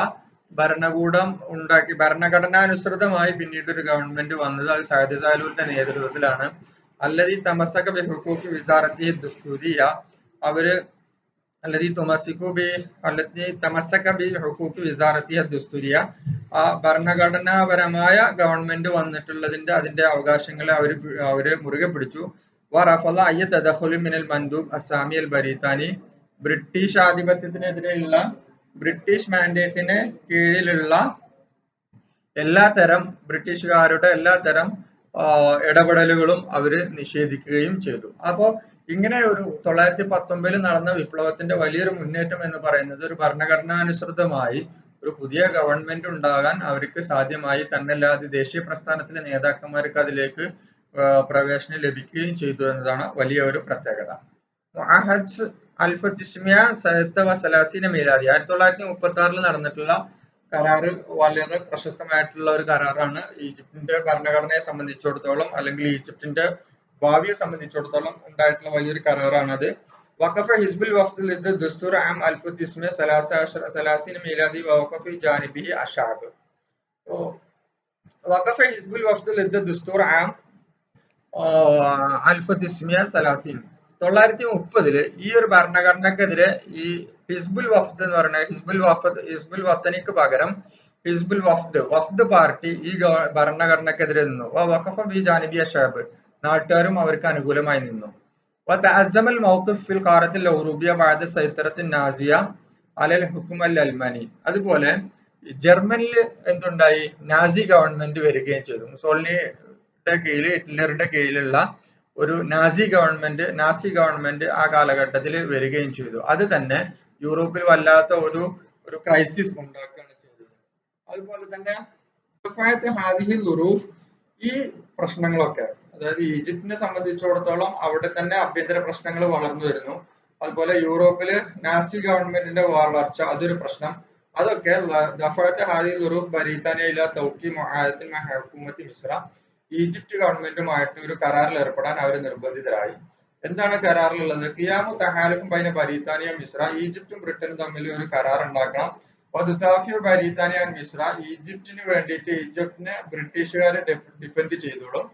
Speaker 1: ഭരണകൂടം ഉണ്ടാക്കി, ഭരണഘടനാനുസൃതമായി പിന്നീട് ഒരു ഗവൺമെന്റ് വന്നത് അത് സഅദ് സാലുവിന്റെ നേതൃത്വത്തിലാണ്. അല്ലദീ തമസ്സക ബി ഹുഖൂഖി വിസാറത്തി ദസ്തൂരിയ, അവര് അല്ലദീ തമസ്സക ബി ഹുഖൂഖി വിസാറത്തി ദസ്തൂരിയ, ആ ഭരണഘടനാപരമായ ഗവൺമെന്റ് വന്നിട്ടുള്ളതിന്റെ അതിന്റെ അവകാശങ്ങളെ അവര് മുറുകെ പിടിച്ചു. വറഫള അയ്യ തദഖുലി മിനൽ മൻദൂബ് അസ്സാമി അൽ ബരീത്താനി, ബ്രിട്ടീഷ് ആധിപത്യത്തിനെതിരെയുള്ള, ബ്രിട്ടീഷ് മാൻഡേറ്റിന് കീഴിലുള്ള ബ്രിട്ടീഷുകാരുടെ എല്ലാത്തരം ഇടപെടലുകളും അവര് നിഷേധിക്കുകയും ചെയ്തു. അപ്പോ ഇങ്ങനെ ഒരു 1919 നടന്ന വിപ്ലവത്തിന്റെ വലിയൊരു മുന്നേറ്റം എന്ന് പറയുന്നത് ഒരു ഭരണഘടനാനുസൃതമായി ഒരു പുതിയ ഗവൺമെന്റ് ഉണ്ടാകാൻ അവർക്ക് സാധ്യമായി. തന്നല്ലാതെ ദേശീയ പ്രസ്ഥാനത്തിലെ നേതാക്കന്മാർക്ക് അതിലേക്ക് പ്രവേശനം ലഭിക്കുകയും ചെയ്തു എന്നതാണ് വലിയ ഒരു പ്രത്യേകത. 1936 മീലാദി, 1936 നടന്നിട്ടുള്ള കരാറ് വളരെ പ്രശസ്തമായിട്ടുള്ള ഒരു കരാറാണ്. ഈജിപ്തിന്റെ ഭരണഘടനയെ സംബന്ധിച്ചിടത്തോളം, അല്ലെങ്കിൽ ഈജിപ്തിന്റെ ഭാവിയെ സംബന്ധിച്ചിടത്തോളം ഉണ്ടായിട്ടുള്ള വലിയൊരു കരാറാണത്. വഖഫ ഹിസ്ബുൽ വഫ്ദ് ലിദ് ദസ്തൂർ ആം 1933 മീലാദി വഖഫ ജാനിബിഹി അഷാബ്. വഖഫ ഹിസ്ബുൽ വഫ്ദ് ലിദ് ദസ്തൂർ ആം 1930 1930 ഈ ഒരു ഭരണഘടനക്കെതിരെ ഈ ഹിസ്ബുൽ വഫ്ദ് എന്ന് പറയുന്ന ഹിസ്ബുൽ വത്തനിക്ക് പകരം ഹിസ്ബുൽ വഫ്ദ് പാർട്ടി ഈ ഭരണഘടനക്കെതിരെ നിന്നു. വഖഫ ബി ജാനിബി അഷാബ്, നാട്ടുകാരും അവർക്ക് അനുകൂലമായി നിന്നു. വതഅസ്സമൽ മൗഖിഫ് ഫിൽ ഖാറത്തിൽ ഔറൂബിയ ബഅദ സൈത്തറത്തിൻ നാസിയ അലൽ ഹുക്ം അൽ അൽമാനി. അതുപോലെ ജർമ്മനിൽ എന്തുണ്ടായി, നാസി ഗവൺമെന്റ് വരികയും ചെയ്തു. മുസോളിനിയുടെ കീഴിൽ, ഹിറ്റ്ലറുടെ കീഴിലുള്ള ഒരു നാസി ഗവൺമെന്റ് ആ കാലഘട്ടത്തിൽ വരികയും ചെയ്തു. അത് തന്നെ യൂറോപ്പിൽ വല്ലാത്ത ഒരു ക്രൈസിസ് ഉണ്ടാക്കുകയാണ് ചെയ്തത്. അതുപോലെ തന്നെ ഹാദിഹി ളുറൂഫ്, ഈ പ്രശ്നങ്ങളൊക്കെ, അതായത് ഈജിപ്തിനെ സംബന്ധിച്ചിടത്തോളം അവിടെ തന്നെ ആഭ്യന്തര പ്രശ്നങ്ങൾ വളർന്നു വരുന്നു. അതുപോലെ യൂറോപ്പില് നാസി ഗവൺമെന്റിന്റെ വളർച്ച, അതൊരു പ്രശ്നം. അതൊക്കെ ദഫഅത്ത് ഹാദിഹി ളുറൂഫ് ബരീത്താനിയ തൗക്കി മുആഹദത്തിൻ മഅ ഹുകൂമത്തി മിസ്ര, ഈജിപ്ത് ഗവൺമെന്റുമായിട്ട് ഒരു കരാറിൽ ഏർപ്പെടാൻ അവർ നിർബന്ധിതരായി. എന്താണ് കരാറിലുള്ളത്? ഖിയാമു തഹാലുഫും ബൈന ബരീത്താനിയ മിസ്ര, ഈജിപ്തും ബ്രിട്ടനും തമ്മിൽ ഒരു കരാർ ഉണ്ടാക്കണം. വതുദാഫിഉ ബരീത്താനിയ അൻ മിസ്ര, ഈജിപ്തിന് വേണ്ടിയിട്ട് ഈജിപ്തിനെ ബ്രിട്ടീഷുകാരെ ഡിഫെൻഡ് ചെയ്തോളും.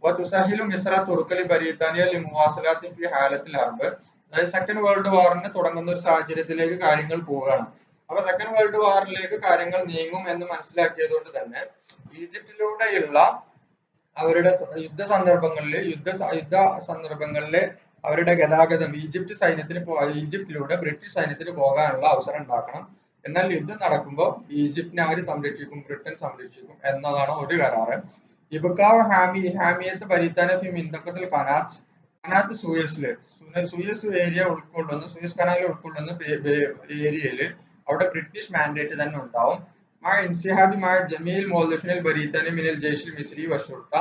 Speaker 1: വതുസഹിലു മിസ്ര തുർക്കലി ബരീത്താനിയ ലിമുവാസലാത്തി ഫി ഹാലത്തിൽ ഹർബ്, അതായത് സെക്കൻഡ് വേൾഡ് വാറിന് തുടങ്ങുന്ന ഒരു സാഹചര്യത്തിലേക്ക് കാര്യങ്ങൾ പോവുകയാണ്. അപ്പൊ സെക്കൻഡ് വേൾഡ് വാറിലേക്ക് കാര്യങ്ങൾ നീങ്ങും എന്ന് മനസ്സിലാക്കിയത് കൊണ്ട് തന്നെ ഈജിപ്തിലൂടെയുള്ള അവരുടെ യുദ്ധ സന്ദർഭങ്ങളില് അവരുടെ ഗതാഗതം ഈജിപ്തിലൂടെ ബ്രിട്ടീഷ് സൈന്യത്തിന് പോകാനുള്ള അവസരം ഉണ്ടാക്കണം. എന്നാൽ യുദ്ധം നടക്കുമ്പോൾ ഈജിപ്തിനെ ആര് സംരക്ഷിക്കും? ബ്രിട്ടൻ സംരക്ഷിക്കും എന്നതാണ് ഒരു കരാറ്. ഇബക്കാവ് ഹാമിയത്ത് ബരീത്താന ഫി മിന്തഖത്തുൽ കനാത്ത് സൂയസ് ഏരിയ ഉൾക്കൊള്ളുന്ന, സൂയസ് കനാലിൽ ഉൾക്കൊള്ളുന്ന ഏരിയയില് അവിടെ ബ്രിട്ടീഷ് മാൻഡേറ്റ് തന്നെ ഉണ്ടാവും. ജമീൽ മോദിഫിനിൽ ബരീത്താനി മിനൽ ജയ്ഷിൽ മിസ്രി വഷുർത്ത,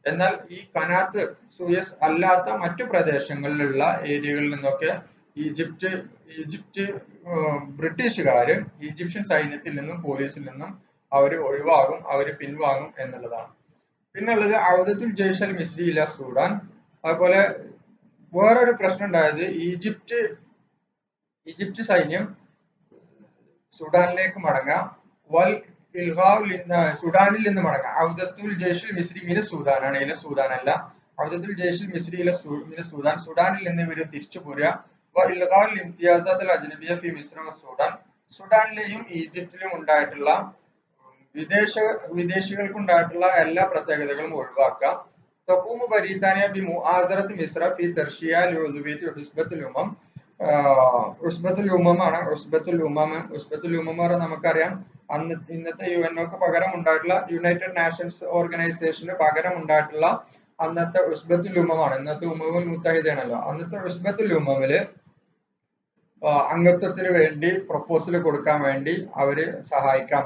Speaker 1: എന്നാൽ ഈ കനാത്ത് സൂയസ് അല്ലാത്ത മറ്റു പ്രദേശങ്ങളിലുള്ള ഏരിയകളിൽ നിന്നൊക്കെ ഈജിപ്റ്റ് ബ്രിട്ടീഷുകാര് ഈജിപ്ഷ്യൻ സൈന്യത്തിൽ നിന്നും പോലീസിൽ നിന്നും അവര് പിൻവാങ്ങും എന്നുള്ളതാണ്. പിന്നുള്ളത് ഔദത്തുൽ ജയ്ഷൽ മിസ്രി ഇല സൂഡാൻ. അതുപോലെ വേറൊരു പ്രശ്നം ഉണ്ടായത് ഈജിപ്റ്റ് സൈന്യം സുഡാനിലേക്ക് മടങ്ങാം. സുഡാനിൽ നിന്ന് മടങ്ങാം. ഔദത്തുൽ ജയ്ഷുൽ മിസ്രി മിന സൂദാനാണ്, ഇല സൂദാൻ അല്ല. ഔദത്തുൽ ജയ്ഷുൽ മിസ്രി മിന സൂദാൻ, സുഡാനിൽ നിന്ന് ഇവർ തിരിച്ചു പോരുക. ഇംതിയാസാത്തുൽ അജ്നബിയ ഫി മിസ്ര വ സൂഡാൻ, സുഡാനിലെയും ഈജിപ്തിലും ഉണ്ടായിട്ടുള്ള വിദേശികൾക്കുണ്ടായിട്ടുള്ള എല്ലാ പ്രത്യേകതകളും ഒഴിവാക്കാം. തഖൂമു ബരീത്താനിയ ബി മുആസറത്ത് മിസ്ര ഫി തർഷിയ ലിഉദ്വിയത്തി ഹുസ്ബത്തുൽ ഉമം. ഉസ്ബത്തുൽ ഉമം നമുക്കറിയാം, ഇന്നത്തെ യുഎൻഒക്ക് പകരം ഉണ്ടായിട്ടുള്ള യുണൈറ്റഡ് നാഷൻസ് ഓർഗനൈസേഷന് പകരം ഉണ്ടായിട്ടുള്ള അന്നത്തെ ഉസ്ബത്തുൽ ഉമമാണ്. ഇന്നത്തെ ഉമമുൽ മുത്തഹിദയാണല്ലോ. അന്നത്തെ ഉസ്ബത്തുൽ ഉമമില് അംഗത്വത്തിന് വേണ്ടി പ്രപ്പോസൽ കൊടുക്കാൻ വേണ്ടി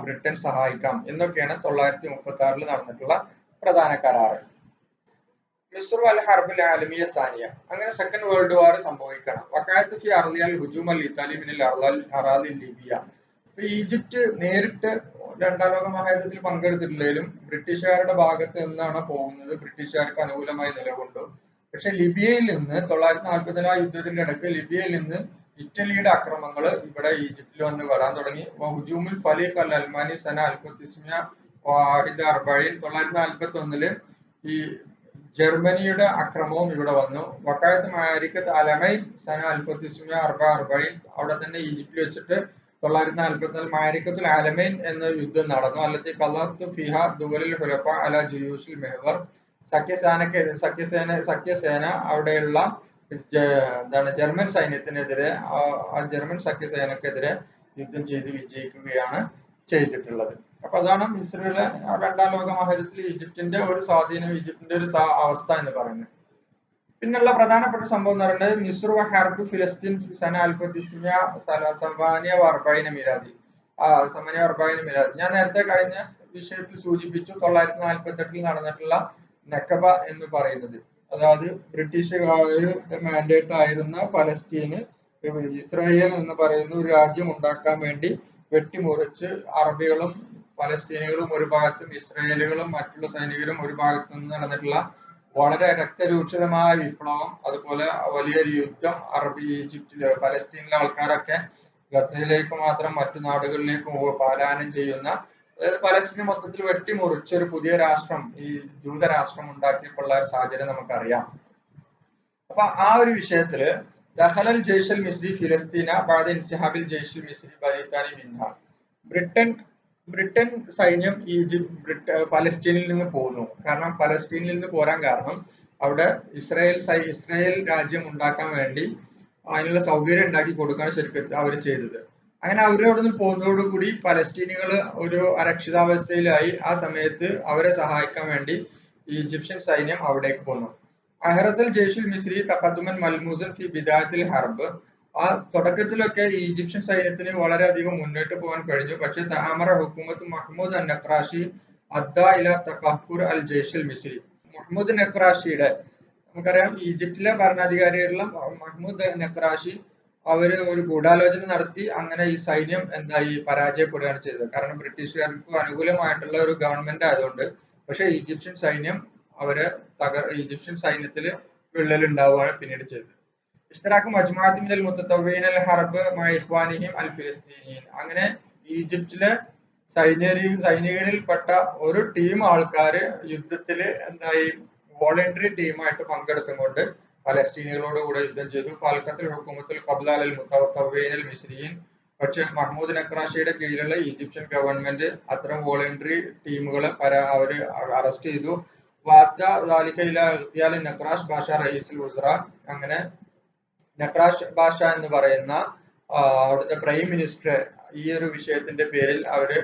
Speaker 1: ബ്രിട്ടൻ സഹായിക്കാം എന്നൊക്കെയാണ് 1936 നടന്നിട്ടുള്ള പ്രധാന കരാറ്. മിസ്ർ അൽ ഹർബുൽ ആലമിയ സാനിയ, അങ്ങനെ സെക്കൻഡ് വേൾഡ് വാർ സംഭവിക്കണം. വക്കായത്ത് ഫി അർലിയൽ ഹുജൂം അൽ ഇത്താലി മിനൽ അറാദി ലിബിയ. ഈജിപ്റ്റ് നേരിട്ട് രണ്ടാം ലോക മഹായുദ്ധത്തിൽ പങ്കെടുത്തിട്ടില്ലെങ്കിലും ബ്രിട്ടീഷുകാരുടെ ഭാഗത്ത് നിന്നാണ് പോകുന്നത്, ബ്രിട്ടീഷുകാർക്ക് അനുകൂലമായി നിലകൊണ്ടു. പക്ഷെ ലിബിയയിൽ നിന്ന് 1944 യുദ്ധത്തിന്റെ ഇടയ്ക്ക് ലിബിയയിൽ നിന്ന് ഇറ്റലിയുടെ അക്രമങ്ങൾ ഇവിടെ ഈജിപ്തിൽ വന്ന് വരാൻ തുടങ്ങി. ഹുജൂമുൽ ഫലീഖ് അൽ അൽമാനി സന 1941 ഈ ജർമ്മനിയുടെ അക്രമവും ഇവിടെ വന്നു. വക്കായത്ത് മാരിക്കത്ത് അലമൈൻ സന 1944, അവിടെ തന്നെ ഈജിപ്തിൽ വെച്ചിട്ട് 1944 മാരിക്കത്തുൽ അലമൈൻ എന്ന യുദ്ധം നടന്നു. അല്ലത്തി ഖലഅത്തു ഫിഹ ദുവലുൽ ഹുലഫ അല ജുയൂഷിൽ മെഹ്വർ, സഖ്യസേന അവിടെയുള്ള ജർമ്മൻ സൈന്യത്തിനെതിരെ, ജർമ്മൻ സഖ്യസേനക്കെതിരെ യുദ്ധം ചെയ്ത് വിജയിക്കുകയാണ് ചെയ്തിട്ടുള്ളത്. അപ്പൊ അതാണ് മിസ്രിലെ രണ്ടാം ലോക മഹായുദ്ധത്തിൽ ഈജിപ്തിന്റെ ഒരു സ്വാധീനം, ഈജിപ്തിന്റെ ഒരു അവസ്ഥ എന്ന് പറയുന്നത്. പിന്നുള്ള പ്രധാനപ്പെട്ട സംഭവം എന്ന് പറയുന്നത് മിസ്ർ ഹർബ് ഫിലസ്തീൻ സന 1948 മിലാദി. ഞാൻ നേരത്തെ കഴിഞ്ഞ വിഷയത്തിൽ സൂചിപ്പിച്ചു 1948 നടന്നിട്ടുള്ള നക്കബ എന്ന് പറയുന്നത്, അതായത് ബ്രിട്ടീഷുകാരുടെ മാൻഡേറ്റ് ആയിരുന്ന പലസ്തീന് ഇസ്രായേൽ എന്ന് പറയുന്ന ഒരു രാജ്യം ഉണ്ടാക്കാൻ വേണ്ടി വെട്ടിമുറിച്ച് അറബികളും പലസ്തീനികളും ഒരു ഭാഗത്തും ഇസ്രായേലുകളും മറ്റുള്ള സൈനികരും ഒരു ഭാഗത്തു നിന്ന് നടന്നിട്ടുള്ള വളരെ രക്തരൂക്ഷിതമായ വിപ്ലവം, അതുപോലെ വലിയൊരു യുദ്ധം, ഈജിപ്തിലെ പലസ്തീനിലെ ആൾക്കാരൊക്കെ ഗസയിലേക്ക് മാത്രം മറ്റു നാടുകളിലേക്ക് പലായനം ചെയ്യുന്ന, അതായത് പലസ്തീൻ മൊത്തത്തിൽ വെട്ടിമുറിച്ച് ഒരു പുതിയ രാഷ്ട്രം, ഈ ജൂതരാഷ്ട്രം ഉണ്ടാക്കിയപ്പോഴുള്ള ഒരു സാഹചര്യം നമുക്കറിയാം. അപ്പൊ ആ ഒരു വിഷയത്തില് ദഖലൽ ജയ്ഷൽ മിസ്രി ഫിലസ്തീന ബഅദ ഇൻസിഹാബിൽ ജയ്ഷൽ മിസ്രി ബരീത്താനി മിൻഹ, ബ്രിട്ടൻ സൈന്യം പലസ്തീനിൽ നിന്ന് പോന്നു. കാരണം പലസ്തീനിൽ നിന്ന് പോരാൻ കാരണം അവിടെ ഇസ്രായേൽ രാജ്യം ഉണ്ടാക്കാൻ വേണ്ടി അതിനുള്ള സൗകര്യം ഉണ്ടാക്കി കൊടുക്കാൻ ശരിക്കും അവർ ചെയ്തത്. അങ്ങനെ അവരവിടെ നിന്ന് പോകുന്നതോടുകൂടി പലസ്തീനികൾ ഒരു അരക്ഷിതാവസ്ഥയിലായി. ആ സമയത്ത് അവരെ സഹായിക്കാൻ വേണ്ടി ഈജിപ്ഷ്യൻ സൈന്യം അവിടേക്ക് പോന്നു. അഹ്റസൽ ജയ്ഷുൽ മിസ്രി തഖദ്ദുമൻ മൽമൂസൻ ഫി ബിദായത്തിൽ ഹർബ്, ആ തുടക്കത്തിലൊക്കെ ഈജിപ്ഷ്യൻ സൈന്യത്തിന് വളരെയധികം മുന്നോട്ട് പോകാൻ കഴിഞ്ഞു. പക്ഷെ തആമറ ഹുക്കൂമത്ത് മഹ്മൂദ് അൻ നഖ്റാഷി അദ്ദ ഇല തഖഹുർ അൽ ജയ്ഷ് മിസ്രി. മുഹമ്മദ് നഖ്റാഷിയുടെ, നമുക്കറിയാം ഈജിപ്തിലെ ഭരണാധികാരിയായിട്ടുള്ള മഹ്മൂദ് നഖ്റാഷി അവര് ഒരു ഗൂഢാലോചന നടത്തി അങ്ങനെ ഈ സൈന്യം എന്തായി പരാജയപ്പെടുകയാണ് ചെയ്തത്. കാരണം ബ്രിട്ടീഷുകാർക്ക് അനുകൂലമായിട്ടുള്ള ഒരു ഗവൺമെന്റ് ആയതുകൊണ്ട്. പക്ഷെ ഈജിപ്ഷ്യൻ സൈന്യം അവരെ ഈജിപ്ഷ്യൻ സൈന്യത്തില് വിള്ളൽ ഉണ്ടാവുകയാണ് പിന്നീട് ചെയ്തത്. ഇഷ്തറാഖ് മജ്മുഅത്ത് മിനൽ മുതതവ്വിഈൻ അൽ ഹർബ് മഅ ഇഖ്വാനിഹിം അൽ ഫിലിസ്തീനിയീൻ. അങ്ങനെ ഈജിപ്തിലെ സൈനികരിൽപ്പെട്ട ഒരു ടീം ആൾക്കാര് യുദ്ധത്തില് എന്തായി വോളണ്ടറി ടീമായിട്ട് പങ്കെടുത്തുകൊണ്ട് പലസ്തീനികളോട് കൂടെ യുദ്ധം ചെയ്തു. ഫാൽക്കത്തുൽ ഹുക്കൂമത്തുൽ ഖബ്ല അൽ മുതവ്വിഈൻ അൽ മിസ്രിയീൻ. പക്ഷെ മഹ്മൂദ് നഖ്റാഷിയുടെ കീഴിലുള്ള ഈജിപ്ഷ്യൻ ഗവൺമെന്റ് അത്തരം വോളണ്ടറി ടീമുകളെ അവര് അറസ്റ്റ് ചെയ്തു. വാത്ത ദാലിക ഇലാ ഇഗ്തിയാൽ നഖ്റാഷ് ബാഷ റഈസുൽ വുസ്റ. അങ്ങനെ നഖ്റാഷ് ബാഷ എന്ന് പറയുന്ന അവിടുത്തെ പ്രൈം മിനിസ്റ്റർ ഈ ഒരു വിഷയത്തിന്റെ പേരിൽ അവര്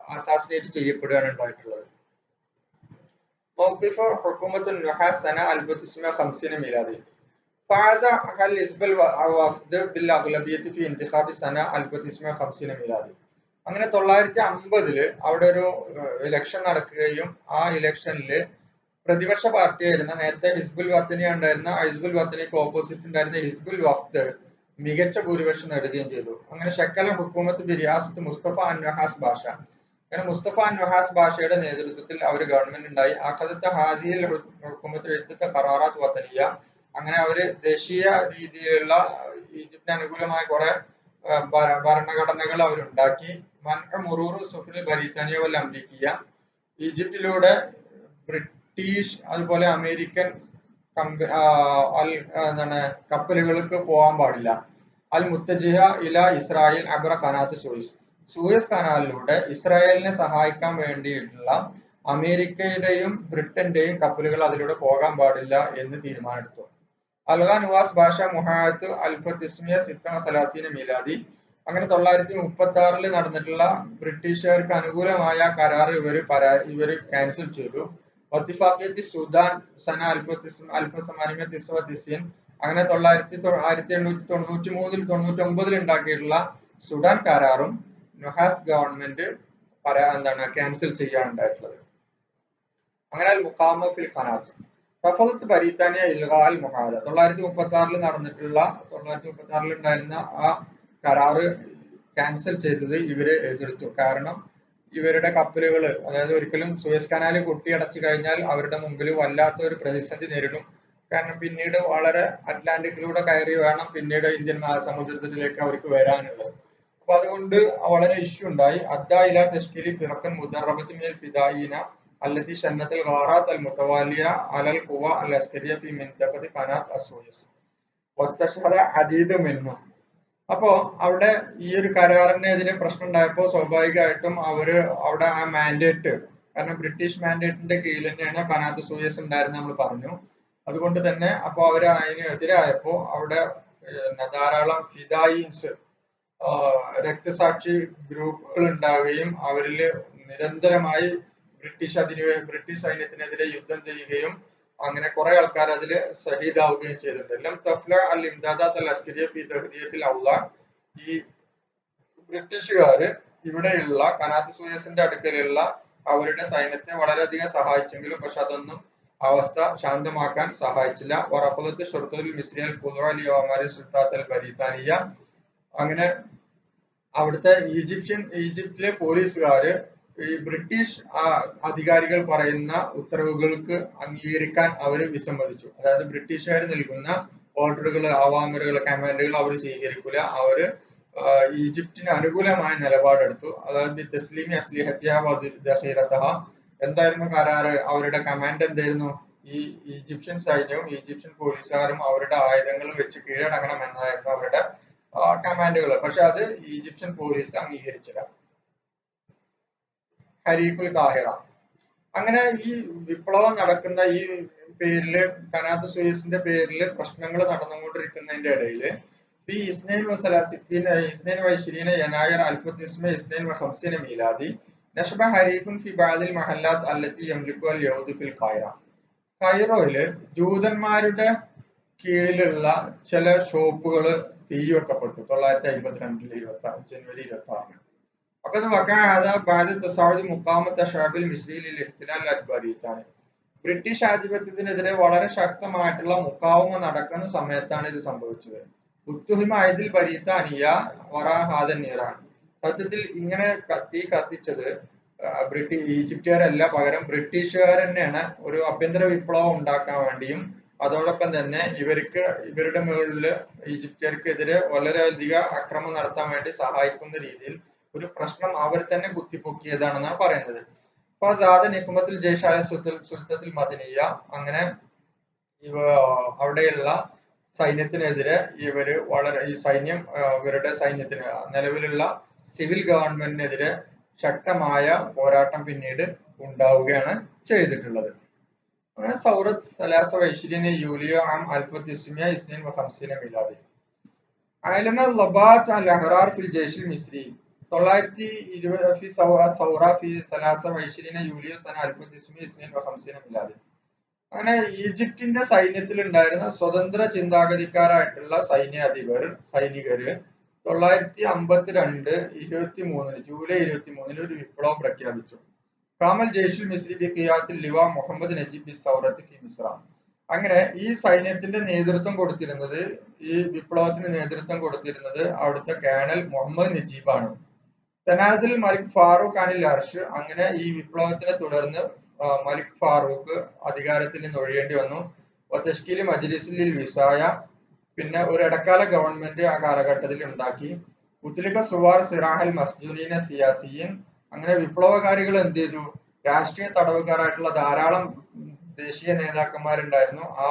Speaker 1: അസാസിനേറ്റ് ചെയ്യപ്പെടുകയാണ് ഉണ്ടായിട്ടുള്ളത്. موقف حكومة النحاس سنة 1950 ميلادي. فاز حزب الوفد بالأغلبية في انتخاب سنة 1950 ميلادي. അങ്ങനെ 1950 അവിടെ ഒരു ഇലക്ഷൻ നടക്കുകയും ആ ഇലക്ഷനില് പ്രതിപക്ഷ പാർട്ടിയായിരുന്ന നേരത്തെ ഹിസ്ബുൽ വത്തനി ഉണ്ടായിരുന്ന ഹിസ്ബുൽ വത്തനിക്ക് ഓപ്പോസിറ്റ് ഉണ്ടായിരുന്ന ഹിസ്ബുൽ വഫ്ദ് മികച്ച ഭൂരിപക്ഷം നേടുകയും ചെയ്തു. അങ്ങനെ ഷക്കല ഹുക്കൂമത്ത് ബിരിയാസത്ത് മുസ്തഫ അൻവഹാസ് ബാഷ. അങ്ങനെ മുസ്തഫ അൻവഹാസ് ബാഷയുടെ നേതൃത്വത്തിൽ അവർ ഗവൺമെന്റ് ഉണ്ടായി. ആഖദത്ത ഹാദിയിൽ ഹുക്കൂമത്ത് എഴുത്തത്തെ ഖറാറാത്ത് വത്തനിയ. അങ്ങനെ അവര് ദേശീയ രീതിയിലുള്ള ഈജിപ്തിന് അനുകൂലമായ കുറെ ഭരണഘടനകൾ അവരുണ്ടാക്കി. മുറൂറു സുഫ്രിൽ ബരീത്താനിയ വൽ അമേരിക്കിയ. ഈജിപ്തിലൂടെ ബ്രിട്ടീഷ് അതുപോലെ അമേരിക്കൻ എന്താണ് കപ്പലുകൾക്ക് പോകാൻ പാടില്ല. അൽ മുത്തജിഹ ഇല ഇസ്രായേൽ അബ്ര കനാത്ത് സൂയിസ്. സൂയസ് കനാലിലൂടെ ഇസ്രായേലിനെ സഹായിക്കാൻ വേണ്ടിയിട്ടുള്ള അമേരിക്കയുടെയും ബ്രിട്ടന്റെയും കപ്പലുകൾ അതിലൂടെ പോകാൻ പാടില്ല എന്ന് തീരുമാനമെടുത്തു. അൽഗാ നുവാസ് ബാഷ മുഹാത്ത് അൽഫത്തിസ്മിയ സിത്തമ സലാസീന മീലാദി. അങ്ങനെ 1936 നടന്നിട്ടുള്ള ബ്രിട്ടീഷുകാർക്ക് അനുകൂലമായ കരാർ ഇവര് ക്യാൻസൽ ചെയ്തു. വത്തിഫാഖിയത്തി സുദാൻ സന അൽഫസമാനിമ തിസ്വത്തിസിൻ. അങ്ങനെ 1893 ഉണ്ടാക്കിയിട്ടുള്ള സുഡാൻ കരാറും നുഹാസ് ഗവൺമെന്റ് ക്യാൻസൽ ചെയ്യാൻ ഉണ്ടായിട്ടുള്ളത്. അങ്ങനെ മുഖാമ ഫിൽ ഖനാത്ത് റഫദത്ത് ബരീത്താനിയ ഇൽഗാൽ മുഹാദ. 1936 നടന്നിട്ടുള്ള 1936 ഉണ്ടായിരുന്ന ആ കരാറ് ക്യാൻസൽ ചെയ്തത് ഇവര് എതിർത്തു. കാരണം ഇവരുടെ കപ്പലുകൾ, അതായത് ഒരിക്കലും സൂയസ് കനാല് കൊട്ടിയടച്ചു കഴിഞ്ഞാൽ അവരുടെ മുമ്പിൽ വല്ലാത്ത ഒരു പ്രതിസന്ധി നേരിടും. കാരണം പിന്നീട് വളരെ അറ്റ്ലാന്റിക്കിലൂടെ കയറി വേണം പിന്നീട് ഇന്ത്യൻ മഹാസമുദ്രത്തിലേക്ക് അവർക്ക് വരാനുള്ളത്. അപ്പൊ അതുകൊണ്ട് വളരെ ഇഷ്യൂ ഉണ്ടായി. അദ്ദായില തഷ്കീലി ഫിറഖൻ മുദറബത്തി മിനൽ ഫിദായിന അല്ലതി ഷന്നത്തുൽ ഗാറാത്ത് അൽ മുതവാലിയ അലൽ ഖുവ അൽ അസ്കരിയ ഫി മിൻതഖത്തി ഖനാത്ത് അസ്സൂയസ് വസ്തഷ്ഹദ അദീദ് മിൻഹും. അപ്പോ അവിടെ ഈ ഒരു കരാറിനെതിരെ പ്രശ്നം ഉണ്ടായപ്പോ സ്വാഭാവികമായിട്ടും അവര് അവിടെ ആ മാൻഡേറ്റ്, കാരണം ബ്രിട്ടീഷ് മാൻഡേറ്റിന്റെ കീഴിൽ തന്നെയാണ് കനാത്ത് സൂയസ് ഉണ്ടായിരുന്നത് നമ്മൾ പറഞ്ഞു. അതുകൊണ്ട് തന്നെ അപ്പൊ അവര് അതിന് എതിരായപ്പോ അവിടെ ധാരാളം ഫിദായിൻസ്, രക്തസാക്ഷി ഗ്രൂപ്പുകൾ ഉണ്ടാവുകയും അവരിൽ നിരന്തരമായി ബ്രിട്ടീഷ് സൈന്യത്തിനെതിരെ യുദ്ധം ചെയ്യുകയും അങ്ങനെ കുറെ ആൾക്കാർ അതിൽ ഷഹീദാവുകയും ചെയ്തിട്ടുണ്ട്. ലം തഫ്ല അൽ ഇംദാദാത്ത് അൽ അസ്കരിയ ഫി തഹ്ദിയത്തിൽ ഔള. ഈ ബ്രിട്ടീഷുകാര് ഇവിടെയുള്ള കനാത്ത് സൂയസിന്റെ അടുക്കലുള്ള അവരുടെ സൈന്യത്തെ വളരെയധികം സഹായിച്ചെങ്കിലും പക്ഷെ അതൊന്നും അവസ്ഥ ശാന്തമാക്കാൻ സഹായിച്ചില്ല. വറഫദത്ത് ഷുർത്തുൽ മിസ്രിയൽ ഖുദുഅ ലി അമാരി സുൽത്താത്ത് അൽ ബരീത്താനിയ. അങ്ങനെ അവിടുത്തെ ഈജിപ്തിലെ പോലീസുകാര് ഈ ബ്രിട്ടീഷ് അധികാരികൾ പറയുന്ന ഉത്തരവുകൾക്ക് അംഗീകരിക്കാൻ അവര് വിസമ്മതിച്ചു. അതായത് ബ്രിട്ടീഷുകാർ നൽകുന്ന ഓർഡറുകൾ, അവാമറുകൾ, കമാൻഡുകൾ അവർ സ്വീകരിക്കില്ല. അവര് ഈജിപ്തിന് അനുകൂലമായ നിലപാടെടുത്തു. അതായത് തസ്ലീമി അസ്ലിഹത്തിഹ വദഖീറതഹ. എന്തായിരുന്നു കരാറ്? അവരുടെ കമാൻഡ് എന്തായിരുന്നു? ഈ ഈജിപ്ഷ്യൻ സൈന്യവും ഈജിപ്ഷ്യൻ പോലീസുകാരും അവരുടെ ആയുധങ്ങൾ വെച്ച് കീഴടങ്ങണം എന്നായിരുന്നു അവരുടെ കമാൻഡുകൾ. പക്ഷെ അത് ഈജിപ്ഷ്യൻ പോലീസ് അംഗീകരിച്ചില്ല. ഹരീഖുൽ കാഹിറ. അങ്ങനെ ഈ വിപ്ലവം നടക്കുന്ന ഈ പേരില്, കനാത്ത് സൂയസിന്റെ പേരില് പ്രശ്നങ്ങൾ നടന്നുകൊണ്ടിരിക്കുന്നതിന്റെ ഇടയില് ഈ യനായർ 1952 മീലാദി നഷ്ബ ഹരീഖുൻ ഫി ബഅദിൽ മഹല്ലാത്ത് അല്ലത്തി യംലിക്കു അൽ യഹൂദു ഫിൽ ഖാഹിറ. കൈറോയില് ജൂതന്മാരുടെ കീഴിലുള്ള ചില ഷോപ്പുകൾ തീവെക്കപ്പെട്ടു 1952 ജനുവരി 26. وقد وقع هذا بعد تصاعد مقاومة الشعب المصري للاحتلال البريطاني. ബ്രിട്ടീഷ് ആധിപത്യത്തിനെതിരെ വളരെ ശക്തമായിട്ടുള്ള മുക്കാവുമ നടക്കുന്ന സമയത്താണ് ഇത് സംഭവിച്ചത്. ഉത്തുഹിമ ഇതിൽ ബരീത്താനിയ വറാഹാദനീറാണ്. സത്യത്തിൽ ഇങ്ങനെ തീ കത്തിച്ചത് ഈജിപ്തുകാരല്ല, പകരം ബ്രിട്ടീഷുകാർ തന്നെയാണ് ഒരു ആഭ്യന്തര വിപ്ലവം ഉണ്ടാക്കാൻ വേണ്ടിയും അതോടൊപ്പം തന്നെ ഇവരുടെ മുകളിൽ ഈജിപ്തുകാർക്കെതിരെ വളരെയധികം ആക്രമണം നടത്താൻ വേണ്ടി സഹായിക്കുന്ന രീതിയിൽ ഒരു പ്രശ്നം അവർ തന്നെ കുത്തിപ്പൊക്കിയതാണെന്നാണ് പറയുന്നത്. ഫസാദ നിക്കുമത്തിൽ ജയ്ഷാല സുൽത്തത്തിൽ മദനിയ, അങ്ങനെ അവിടെയുള്ള സൈന്യത്തിനെതിരെ ഈ സൈന്യം ഇവരുടെ സൈന്യത്തിന് നിലവിലുള്ള സിവിൽ ഗവൺമെന്റിനെതിരെ ശക്തമായ പോരാട്ടം പിന്നീട് ഉണ്ടാവുകയാണ് ചെയ്തിട്ടുള്ളത്. അങ്ങനെ സൗറത്ത് സലാസ വൈശ്വര്യന് യൂലിയോ ആം 1952 മിലാദി. അയലന ലബാത്ത് അൽ അഹ്റാർ ഫിൽ ജയ്ഷിൽ മിസ്രി 920 സൗറ ഫി സലാസ വൈശ്വര്യന് യൂലിയോ സന 1952 മിലാദി. അങ്ങനെ ഈജിപ്തിന്റെ സൈന്യത്തിൽ ഉണ്ടായിരുന്ന സ്വതന്ത്ര ചിന്താഗതിക്കാരായിട്ടുള്ള സൈനികര് 952 ജൂലൈ 23 ഒരു വിപ്ലവം പ്രഖ്യാപിച്ചു. കാമൽ ജയ്ഷുൽ മിസ്രി ബി ഖിയാത്തിൽ ലിവ മുഹമ്മദ് നജീബ് ബി സൗറത്ത് ഫി മിസ്ര. അങ്ങനെ ഈ സൈന്യത്തിന്റെ നേതൃത്വം കൊടുത്തിരുന്നത്, ഈ വിപ്ലവത്തിന് നേതൃത്വം കൊടുത്തിരുന്നത് അവിടുത്തെ കേണൽ മുഹമ്മദ് നജീബാണ്. തനാസിൽ മലിക് ഫാറൂഖ് അനിൽ അർഷ്. അങ്ങനെ ഈ വിപ്ലവത്തിനെ തുടർന്ന് മലിക് ഫാറൂഖ് അധികാരത്തിൽ നിന്ന് ഒഴിയേണ്ടി വന്നു. തഷ്കീൽ മജ്ലിസിൽ വിസായ, പിന്നെ ഒരു ഇടക്കാല ഗവൺമെന്റ് ആ കാലഘട്ടത്തിൽ ഉണ്ടാക്കി. ഉത്ലിക സുവാർ സിറാഹൽ മസ്ജൂനീന സിയാസിയൻ. അങ്ങനെ വിപ്ലവകാരികൾ എന്ത് ചെയ്തു, രാഷ്ട്രീയ തടവുകാരായിട്ടുള്ള ധാരാളം ദേശീയ നേതാക്കന്മാരുണ്ടായിരുന്നു. ആ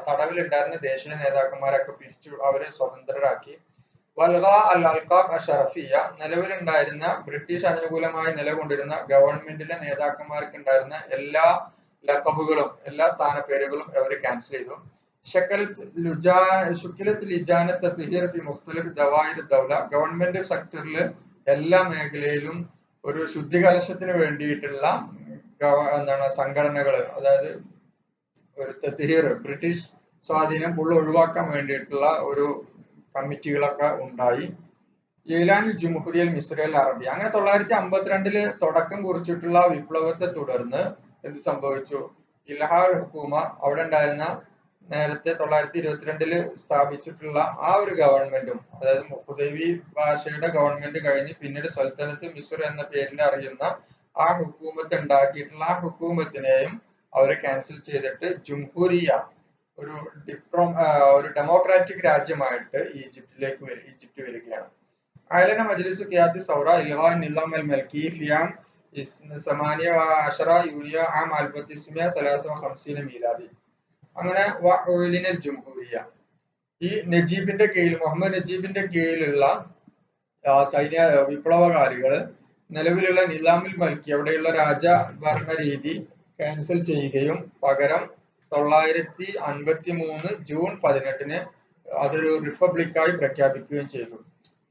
Speaker 1: തടവിലുണ്ടായിരുന്ന ദേശീയ നേതാക്കന്മാരൊക്കെ പിരിച്ചു അവരെ സ്വതന്ത്രരാക്കി. വൽഗ അൽ അൽഖാബ് അഷറഫിയ. നിലവിലുണ്ടായിരുന്ന ബ്രിട്ടീഷ് അനുകൂലമായി നിലകൊണ്ടിരുന്ന ഗവൺമെന്റിലെ നേതാക്കന്മാർക്ക് ഉണ്ടായിരുന്ന എല്ലാ ലഖബുകളും എല്ലാ സ്ഥാനപ്പേരുകളും അവർ ക്യാൻസൽ ചെയ്തു. ഗവൺമെന്റ് സെക്ടറിൽ എല്ലാ മേഖലയിലും ഒരു ശുദ്ധികലശത്തിന് വേണ്ടിയിട്ടുള്ള സംഘടനകൾ, അതായത് ഒരു തത്ഹീർ, ബ്രിട്ടീഷ് സ്വാധീനം ഫുള്ള് ഒഴിവാക്കാൻ വേണ്ടിയിട്ടുള്ള ഒരു കമ്മിറ്റികളൊക്കെ ഉണ്ടായി. ജയിലാൻ ജുംഹൂരിയൽ മിസ്രൽ അറബി. അങ്ങനെ 952 തുടക്കം കുറിച്ചിട്ടുള്ള വിപ്ലവത്തെ തുടർന്ന് എന്ത് സംഭവിച്ചു, ഇൽഹാൽ ഹുക്കൂമ, അവിടെ ഉണ്ടായിരുന്ന നേരത്തെ 922 സ്ഥാപിച്ചിട്ടുള്ള ആ ഒരു ഗവൺമെന്റും, അതായത് ഹുദൈബി ഭാഷയുടെ ഗവൺമെന്റ് കഴിഞ്ഞ് പിന്നീട് സൽത്തനത്ത് മിസ്ർ എന്ന പേരിൽ അറിയുന്ന ആ ഹുക്കൂമത്ത് ഉണ്ടാക്കിയിട്ടുള്ള ആ ഹുക്കൂമത്തിനെയും അവർ ക്യാൻസൽ ചെയ്തിട്ട് ജുംഹൂരിയ, ഒരു ഡെമോക്രാറ്റിക് രാജ്യമായിട്ട് ഈജിപ്ത് വരികയാണ്. അയലന മജ്ലിസ് ഖിയാദി സൗറ ഇൽഗാ നിസാം അൽ മൽക്കി ഫിയാം 18 യൂലിയോ ആം 1953 മീലാദി. അങ്ങനെ ജുംഹൂരിയ, ഈ നജീബിന്റെ കീഴിൽ, മുഹമ്മദ് നജീബിന്റെ കീഴിലുള്ള സൈന്യ വിപ്ലവകാരികൾ നിലവിലുള്ള നിസാമുൽ മൽക്കി, അവിടെയുള്ള രാജഭരണ രീതി ക്യാൻസൽ ചെയ്യുകയും പകരം 953 ജൂൺ 18 അതൊരു റിപ്പബ്ലിക്കായി പ്രഖ്യാപിക്കുകയും ചെയ്തു.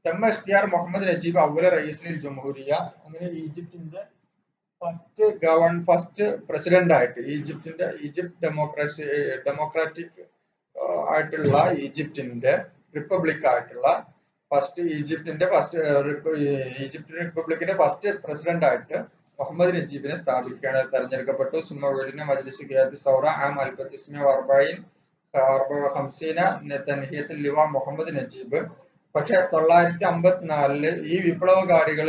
Speaker 1: തമ്മ ഇഖ്തിയാർ മുഹമ്മദ് നജീബ് അവല റയീസുൽ ജംഹൂരിയ. അങ്ങനെ ഈജിപ്തിന്റെ ഫസ്റ്റ് പ്രസിഡന്റ് ആയിട്ട്, ഈജിപ്ത് ഡെമോക്രാറ്റിക് ആയിട്ടുള്ള ഈജിപ്തിന്റെ റിപ്പബ്ലിക് ആയിട്ടുള്ള ഈജിപ്ത് റിപ്പബ്ലിക്കിന്റെ ഫസ്റ്റ് പ്രസിഡന്റ് ആയിട്ട് മുഹമ്മദ് നജീബിനെ സ്ഥാപിക്കുകയാണ് തെരഞ്ഞെടുക്കപ്പെട്ടു. സുമ മജ്ലിസ് ഖിയാദി സൗറ ആം 1954 ലിവ മുഹമ്മദ് നജീബ്. പക്ഷെ 954 ഈ വിപ്ലവകാരികൾ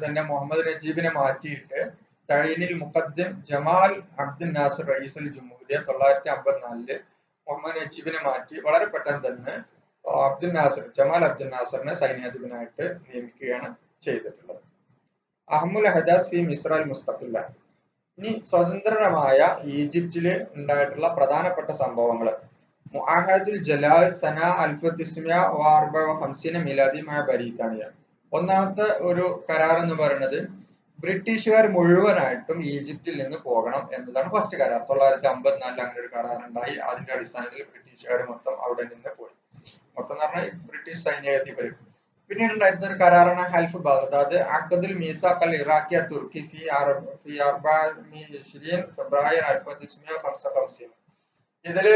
Speaker 1: തന്നെ മുഹമ്മദ് നജീബിനെ മാറ്റിയിട്ട് തഴീനിൽ മുഖദ്ദിം ജമാൽ അബ്ദുൽ നാസർ റയീസുൽ ജംഹൂരിയ 954 മുഹമ്മദ് നജീബിനെ മാറ്റി വളരെ പെട്ടെന്ന് തന്നെ ജമാൽ അബ്ദുൽ നാസറിനെ സൈന്യാധിപനായിട്ട് നിയമിക്കുകയാണ് ചെയ്തിട്ടുള്ളത്. അഹ്മുൽ അഹദാസ് ഫി മിസ്ര അൽ മുസ്തഖില്ല. ഇനി സ്വതന്ത്രമായ ഈജിപ്തില് ഉണ്ടായിട്ടുള്ള പ്രധാനപ്പെട്ട സംഭവങ്ങൾ. മുആഹദുൽ ജലാൽ സന 1954 മിലാദി മഅ ബരീത്താനിയ. ഒന്നാമത്തെ ഒരു കരാർ എന്ന് പറയുന്നത് ബ്രിട്ടീഷുകാർ മുഴുവനായിട്ടും ഈജിപ്തിൽ നിന്ന് പോകണം എന്നതാണ് ഫസ്റ്റ് കരാർ. 954 അങ്ങനെ ഒരു കരാർ ഉണ്ടായി. അതിന്റെ അടിസ്ഥാനത്തിൽ ബ്രിട്ടീഷുകാർ മൊത്തം അവിടെ നിന്ന് പോയി. മൊത്തം എന്ന് പറഞ്ഞാൽ ബ്രിട്ടീഷ് സൈന്യത്തിൽ. പിന്നീട് ഉണ്ടായിരുന്ന ഒരു കരാറാണ് ഹൽഫ് ബഗ്ദാദ് അഖദുൽ മീസാഖ് അൽ ഇറാഖിയ തുർക്കി ഫി 24 ഫെബ്രുവരി 1955. ഇതില്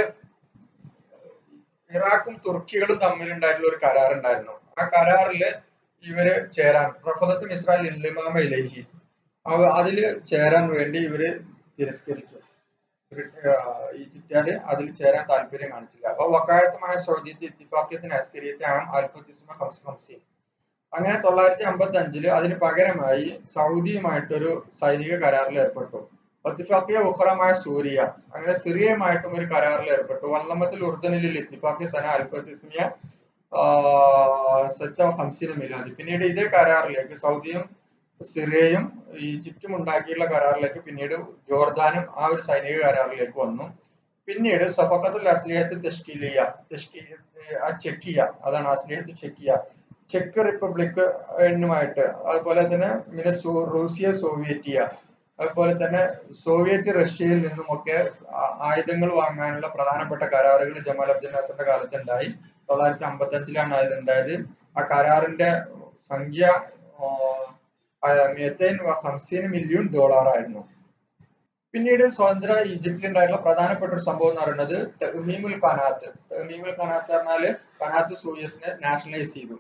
Speaker 1: ഇറാഖും തുർക്കികളും തമ്മിലുണ്ടായിട്ടുള്ള ഒരു കരാർ ഉണ്ടായിരുന്നു. ആ കരാറില് ഇവര് ചേരാൻ റഫദത്തുൽ ഇസ്രായേൽ ഇൻളിമാമ ഇലൈഹി അതില് ചേരാൻ വേണ്ടി ഇവര് തിരസ്കരിച്ചു. ഈജിപ്തുകാര് അതിൽ ചേരാൻ താല്പര്യം കാണിച്ചില്ല. അപ്പൊ വക്കായത്തുമായ സൗദിയത്ത് ഇത്തിഫാഖിയത്തിന് അസ്കരിയത്തെ ആം 1955 അങ്ങനെ 955 അതിന് പകരമായി സൗദിയുമായിട്ടൊരു സൈനിക കരാറിൽ ഏർപ്പെട്ടു. ഇത്തിഫാഖിയ ഉഖറമായ സൂരിയ അങ്ങനെ സിറിയയുമായിട്ടും ഒരു കരാറിൽ ഏർപ്പെട്ടു. വല്ലമത്തിൽ ഉർദനിൽ ഇത്തിഫാഖിയ സന 1956 മിലാദി. പിന്നീട് ഇതേ കരാറിലേക്ക് സൗദിയും സിറിയയും ഈജിപ്തും ഉണ്ടാക്കിയുള്ള കരാറിലേക്ക് പിന്നീട് ജോർദാനും ആ ഒരു സൈനിക കരാറിലേക്ക് വന്നു. പിന്നീട് സഫഖത്തുൽ അസ്ലിഹത്ത് ചെക്കിയ അതാണ് അസ്ലിഹത്ത് ചെക്കിയ ചെക്ക് റിപ്പബ്ലിക്കുമായിട്ട് അതുപോലെ തന്നെ പിന്നെ റൂസിയ സോവിയറ്റിയ അതുപോലെ തന്നെ സോവിയറ്റ് റഷ്യയിൽ നിന്നുമൊക്കെ ആയുധങ്ങൾ വാങ്ങാനുള്ള പ്രധാനപ്പെട്ട കരാറുകൾ ജമാൽ അബ്ദുൽ നാസറിന്റെ കാലത്ത് ഉണ്ടായി. 955 അത് ഉണ്ടായത്. ആ കരാറിന്റെ സംഖ്യ $250 മില്യൺ ആയിരുന്നു. പിന്നീട് സ്വതന്ത്ര ഈജിപ്തിൽ ഉണ്ടായിട്ടുള്ള പ്രധാനപ്പെട്ട ഒരു സംഭവം എന്ന് പറയുന്നത് തഅ്മീമുൽ ഖനാത്ത്. തഅ്മീമുൽ ഖനാത്ത് പറഞ്ഞാല് ഖനാത്ത് സൂയസിനെ നാഷണലൈസ് ചെയ്തു,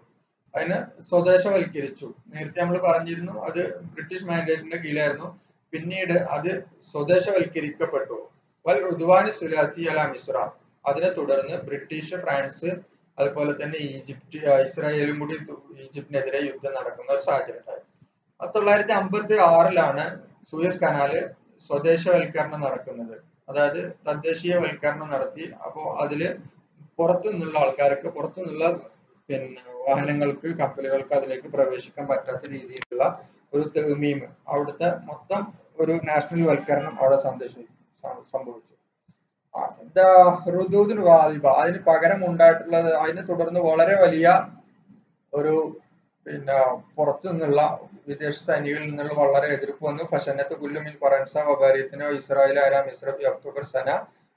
Speaker 1: അതിനെ സ്വദേശവൽക്കരിച്ചു. നേരത്തെ നമ്മൾ പറഞ്ഞിരുന്നു അത് ബ്രിട്ടീഷ് മാൻഡേറ്റിന്റെ കീഴിലായിരുന്നു. പിന്നീട് അത് സ്വദേശവൽക്കരിക്കപ്പെട്ടു. വൽ ഉദ്വാനി സുലാസി അല മിസ്ര. അതിനെ തുടർന്ന് ബ്രിട്ടീഷ്, ഫ്രാൻസ് അതുപോലെ തന്നെ ഈജിപ്റ്റ്, ഇസ്രായേലും കൂടി ഈജിപ്തിനെതിരെ യുദ്ധം നടക്കുന്ന ഒരു സാഹചര്യം ഉണ്ടായി. 1956 സൂയസ് കനാല് സ്വദേശവൽക്കരണം നടക്കുന്നത്. അതായത് തദ്ദേശീയവൽക്കരണം നടത്തി. അപ്പോൾ അതില് പുറത്തു നിന്നുള്ള ആൾക്കാർക്ക്, പുറത്തു നിന്നുള്ള പിന്നെ വാഹനങ്ങൾക്ക്, കപ്പലുകൾക്ക് അതിലേക്ക് പ്രവേശിക്കാൻ പറ്റാത്ത രീതിയിലുള്ള ഒരു തഅ്മീം, അവിടുത്തെ മൊത്തം ഒരു നാഷണൽ വൽക്കരണം അവിടെ സംഭവിച്ചു. റുദൂദുൽ ഗാലിബ അതിന് പകരം ഉണ്ടായിട്ടുള്ളത്, അതിനെ തുടർന്ന് വളരെ വലിയ ഒരു പിന്നെ പുറത്തു നിന്നുള്ള വിദേശ സൈനികരിൽ നിന്നുള്ള വളരെ എതിർപ്പ് വന്നു. ഫഷനത്ത് കുല്ലുമിൻ ഫറൻസ വബാരിയത്തിനോ ഇസ്രായേൽ ആരാ മിസ്രഫി ഒക്ടോബർ സന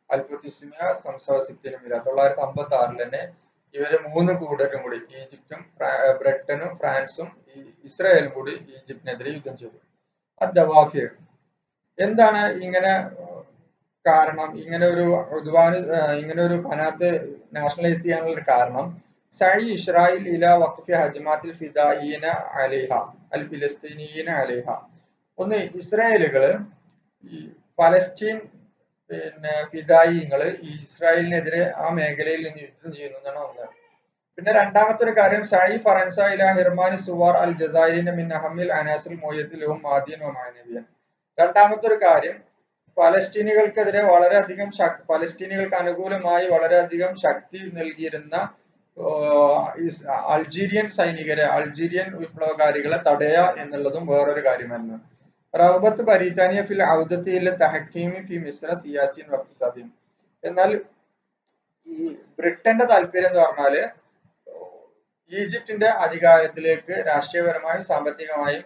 Speaker 1: 1956 തന്നെ ഇവര് 3 കൂട്ടരും കൂടി ഈജിപ്തും ബ്രിട്ടനും ഫ്രാൻസും ഇസ്രായേലും കൂടി ഈജിപ്തിനെതിരെ യുദ്ധം ചെയ്തു. അദ്ദവാഫിർ എന്താണ് ഇങ്ങനെ കാരണം, ഇങ്ങനെ ഒരു ഖനാത്ത് നാഷണലൈസ് ചെയ്യാനുള്ള ഒരു കാരണം? സഅി ഇസ്രായേൽ ഇല വഖഫി ഹജ്മാത്തിൽ ഫിദായിന അലൈഹ അൽ ഫിലസ്തീനിയീന അലൈഹ. ഒന്ന്, ഇസ്രായേലുകള് ഈ പലസ്തീൻ പിന്നെ ഫിദായികള് ഈ ഇസ്രായേലിനെതിരെ ആ മേഖലയിൽ നിന്ന് യുദ്ധം ചെയ്യുന്നു എന്നാണ് ഒന്ന്. പിന്നെ രണ്ടാമത്തെ ഒരു കാര്യം സഅി ഫറൻസ ഇല ഹിർമാനി സുവാർ അൽ ജസായിരിന മിൻ അഹമ്മിൽ അനാസിൽ മോയത്തിലും മാദിയൻ മാനവിയൻ. രണ്ടാമത്തെ ഒരു കാര്യം പലസ്തീനികൾക്കെതിരെ വളരെയധികം പലസ്തീനികൾക്ക് അനുകൂലമായി വളരെയധികം ശക്തി നൽകിയിരുന്ന അൾജീരിയൻ സൈനികരെ, അൾജീരിയൻ വിപ്ലവകാരികളെ തടയുക എന്നുള്ളതും വേറൊരു കാര്യമായിരുന്നു. റഗ്ബത്ത് ബരീതാനിയ ഫിൽ ഔദത്തി തഹക്കീമി ഫി മിസ്ര സിയാസിൻ വഖ്തിസാദിൻ. എന്നാൽ ഈ ബ്രിട്ടന്റെ താല്പര്യം എന്ന് പറഞ്ഞാല് ഈജിപ്തിന്റെ അധികാരത്തിലേക്ക് രാഷ്ട്രീയപരമായും സാമ്പത്തികമായും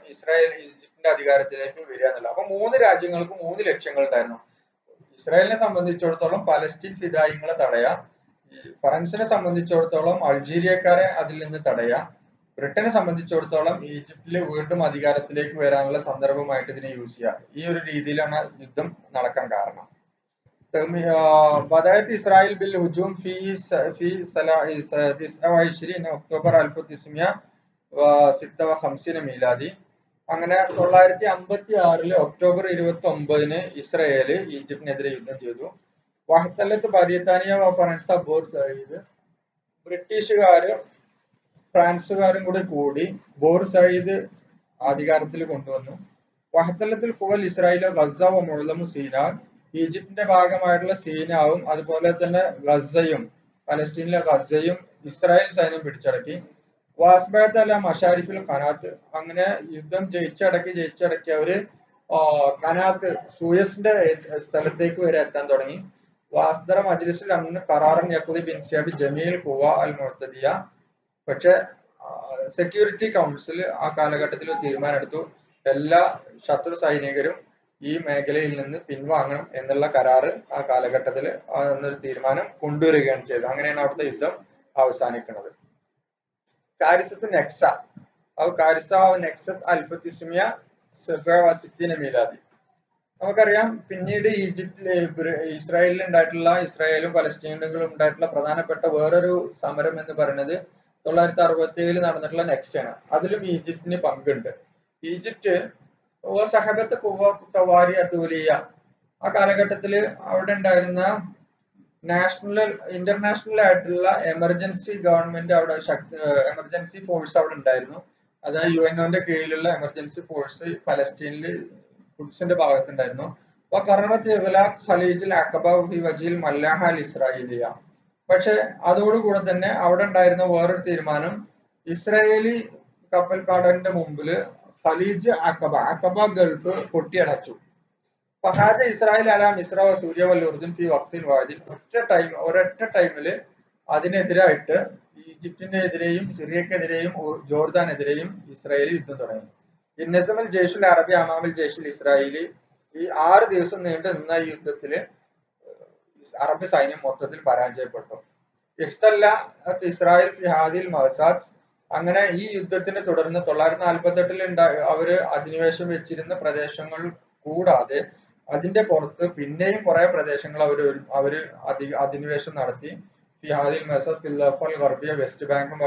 Speaker 1: ഈജിപ്തിന്റെ അധികാരത്തിലേക്ക് വരിക എന്നുള്ള. അപ്പൊ 3 രാജ്യങ്ങൾക്ക് 3 ലക്ഷ്യങ്ങൾ ഉണ്ടായിരുന്നു. ഇസ്രായേലിനെ സംബന്ധിച്ചിടത്തോളം പലസ്തീൻ ഫിദായികളെ തടയാം, ഫ്രാൻസിനെ സംബന്ധിച്ചിടത്തോളം അൾജീരിയക്കാരെ അതിൽ നിന്ന് തടയാം, ബ്രിട്ടനെ സംബന്ധിച്ചിടത്തോളം ഈജിപ്തിൽ വീണ്ടും അധികാരത്തിലേക്ക് വരാനുള്ള സന്ദർഭമായിട്ട് ഇതിനെ യൂസ് ചെയ്യാം. ഈ ഒരു രീതിയിലാണ് യുദ്ധം നടക്കാൻ കാരണം. بدأت إسرائيل بالهجوم في 29 ഒക്ടോബർ 1956 മീലാദി. അങ്ങനെ 1956 ഒക്ടോബർ 29 ഇസ്രായേല് ഈജിപ്തിനെതിരെ യുദ്ധം ചെയ്തു. വഹത്തല്ലത്ത് ബരീത്താനിയ ഫറൻസ ബോർ സഈദ്. ബ്രിട്ടീഷുകാരും ഫ്രാൻസുകാരും കൂടി ബോർ സഈദ് അധികാരത്തിൽ കൊണ്ടുവന്നു. വഹത്തല്ലത്തിൽ കുവൽ ഇസ്രായേൽ ഗസ വ മുഅ്ലമു സീനാൻ. ഈജിപ്തിന്റെ ഭാഗമായിട്ടുള്ള സീനാവും അതുപോലെ തന്നെ ഗസയും, പലസ്തീനിലെ ഗസയും ഇസ്രായേൽ സൈന്യം പിടിച്ചടക്കി. വാസ്ബത്ത് അല്ല മഷാരിഫിൽ ഖനാത്ത്. അങ്ങനെ യുദ്ധം ജയിച്ചടക്കി അവര് ഖനാത്ത് സൂയസിന്റെ സ്ഥലത്തേക്ക് വരെ എത്താൻ തുടങ്ങി. വാസ്ദറ മജ്ലിസുൽ അംൻ ഖറാറൻ യഖ്ദി ബിൻസിയാബി ജമീൽ ഖുവ അൽ മുഅ്തദിയ. പക്ഷെ സെക്യൂരിറ്റി കൗൺസിൽ ആ കാലഘട്ടത്തിൽ തീരുമാനമെടുത്തു, എല്ലാ ശത്രു സൈനികരും ഈ മേഖലയിൽ നിന്ന് പിൻവാങ്ങണം എന്നുള്ള കരാറ് ആ കാലഘട്ടത്തിൽ എന്നൊരു തീരുമാനം കൊണ്ടുവരികയാണ് ചെയ്തത്. അങ്ങനെയാണ് അവിടുത്തെ യുദ്ധം അവസാനിക്കുന്നത്. കാരിസത്ത് നെക്സ കാരിസ നെക്സത്ത് 1960 മീലാദി. നമുക്കറിയാം പിന്നീട് ഇസ്രായേലിൽ ഉണ്ടായിട്ടുള്ള, ഇസ്രായേലും പലസ്തീനുകളും ഉണ്ടായിട്ടുള്ള പ്രധാനപ്പെട്ട വേറൊരു സമരം എന്ന് പറയുന്നത് 1967 നടന്നിട്ടുള്ള നെക്സ്റ്റ് ആണ്. അതിലും ഈജിപ്തിന് പങ്കുണ്ട്. ഈജിപ്റ്റ് സഹബത്ത് തവാരി അദൂലിയ ആ കാലഘട്ടത്തിൽ അവിടെ ഉണ്ടായിരുന്ന ഇന്റർനാഷണൽ ആയിട്ടുള്ള എമർജൻസി ഗവൺമെന്റ് അവിടെ എമർജൻസി ഫോഴ്സ് അവിടെ ഉണ്ടായിരുന്നു. അതായത് UNOന്റെ കീഴിലുള്ള എമർജൻസി ഫോഴ്സ് പലസ്തീനിൽ ഖുദ്സിന്റെ ഭാഗത്തുണ്ടായിരുന്നു. അപ്പൊ ഖററത്ത് ഇഗ്ലാഖ് ഖലീജുൽ അഖബ ഫി വജീൽ മല്ലാഹ അൽ ഇസ്രായേലിയ. പക്ഷെ അതോടുകൂടെ തന്നെ അവിടെ ഉണ്ടായിരുന്ന വേറൊരു തീരുമാനം, ഇസ്രായേലി കപ്പൽപ്പാടന്റെ മുമ്പില് ഖലീജ് അഖബ ഗൾഫ് പൊട്ടിയടച്ചു. ഫഹാജ ഇസ്രായേൽ അല മിസ്ര സൂര്യ വൽ ഫി വഖ്തിൻ വാഹിദിൻ. ഒരൊറ്റ ടൈമില് അതിനെതിരായിട്ട് ഈജിപ്തിനെതിരെയും സിറിയക്കെതിരെയും ജോർദാനെതിരെയും ഇസ്രായേൽ യുദ്ധം തുടങ്ങി. ഇന്നസമൽ ജയ്ഷുൽ അറബി അമാമൽ ജയ്ഷുൽ ഇസ്രായേലി. ഈ 6 ദിവസം നീണ്ടു നിന്ന ഈ യുദ്ധത്തില് അറബ് സൈന്യം മൊത്തത്തിൽ പരാജയപ്പെട്ടു. ഇഖ്തല്ല ഇസ്രായേൽ ഫി ഹാദിൽ മഅസാത്ത്. അങ്ങനെ ഈ യുദ്ധത്തിനെ തുടർന്ന് 1948 അവര് അധിനിവേശം വെച്ചിരുന്ന പ്രദേശങ്ങൾ കൂടാതെ അതിന്റെ പുറത്ത് പിന്നെയും കുറെ പ്രദേശങ്ങൾ അവര് അധിനിവേശം നടത്തി. ഫിഹാദിൽ മസദ് ഫിൽ ഗർബിയ, വെസ്റ്റ് ബാങ്കും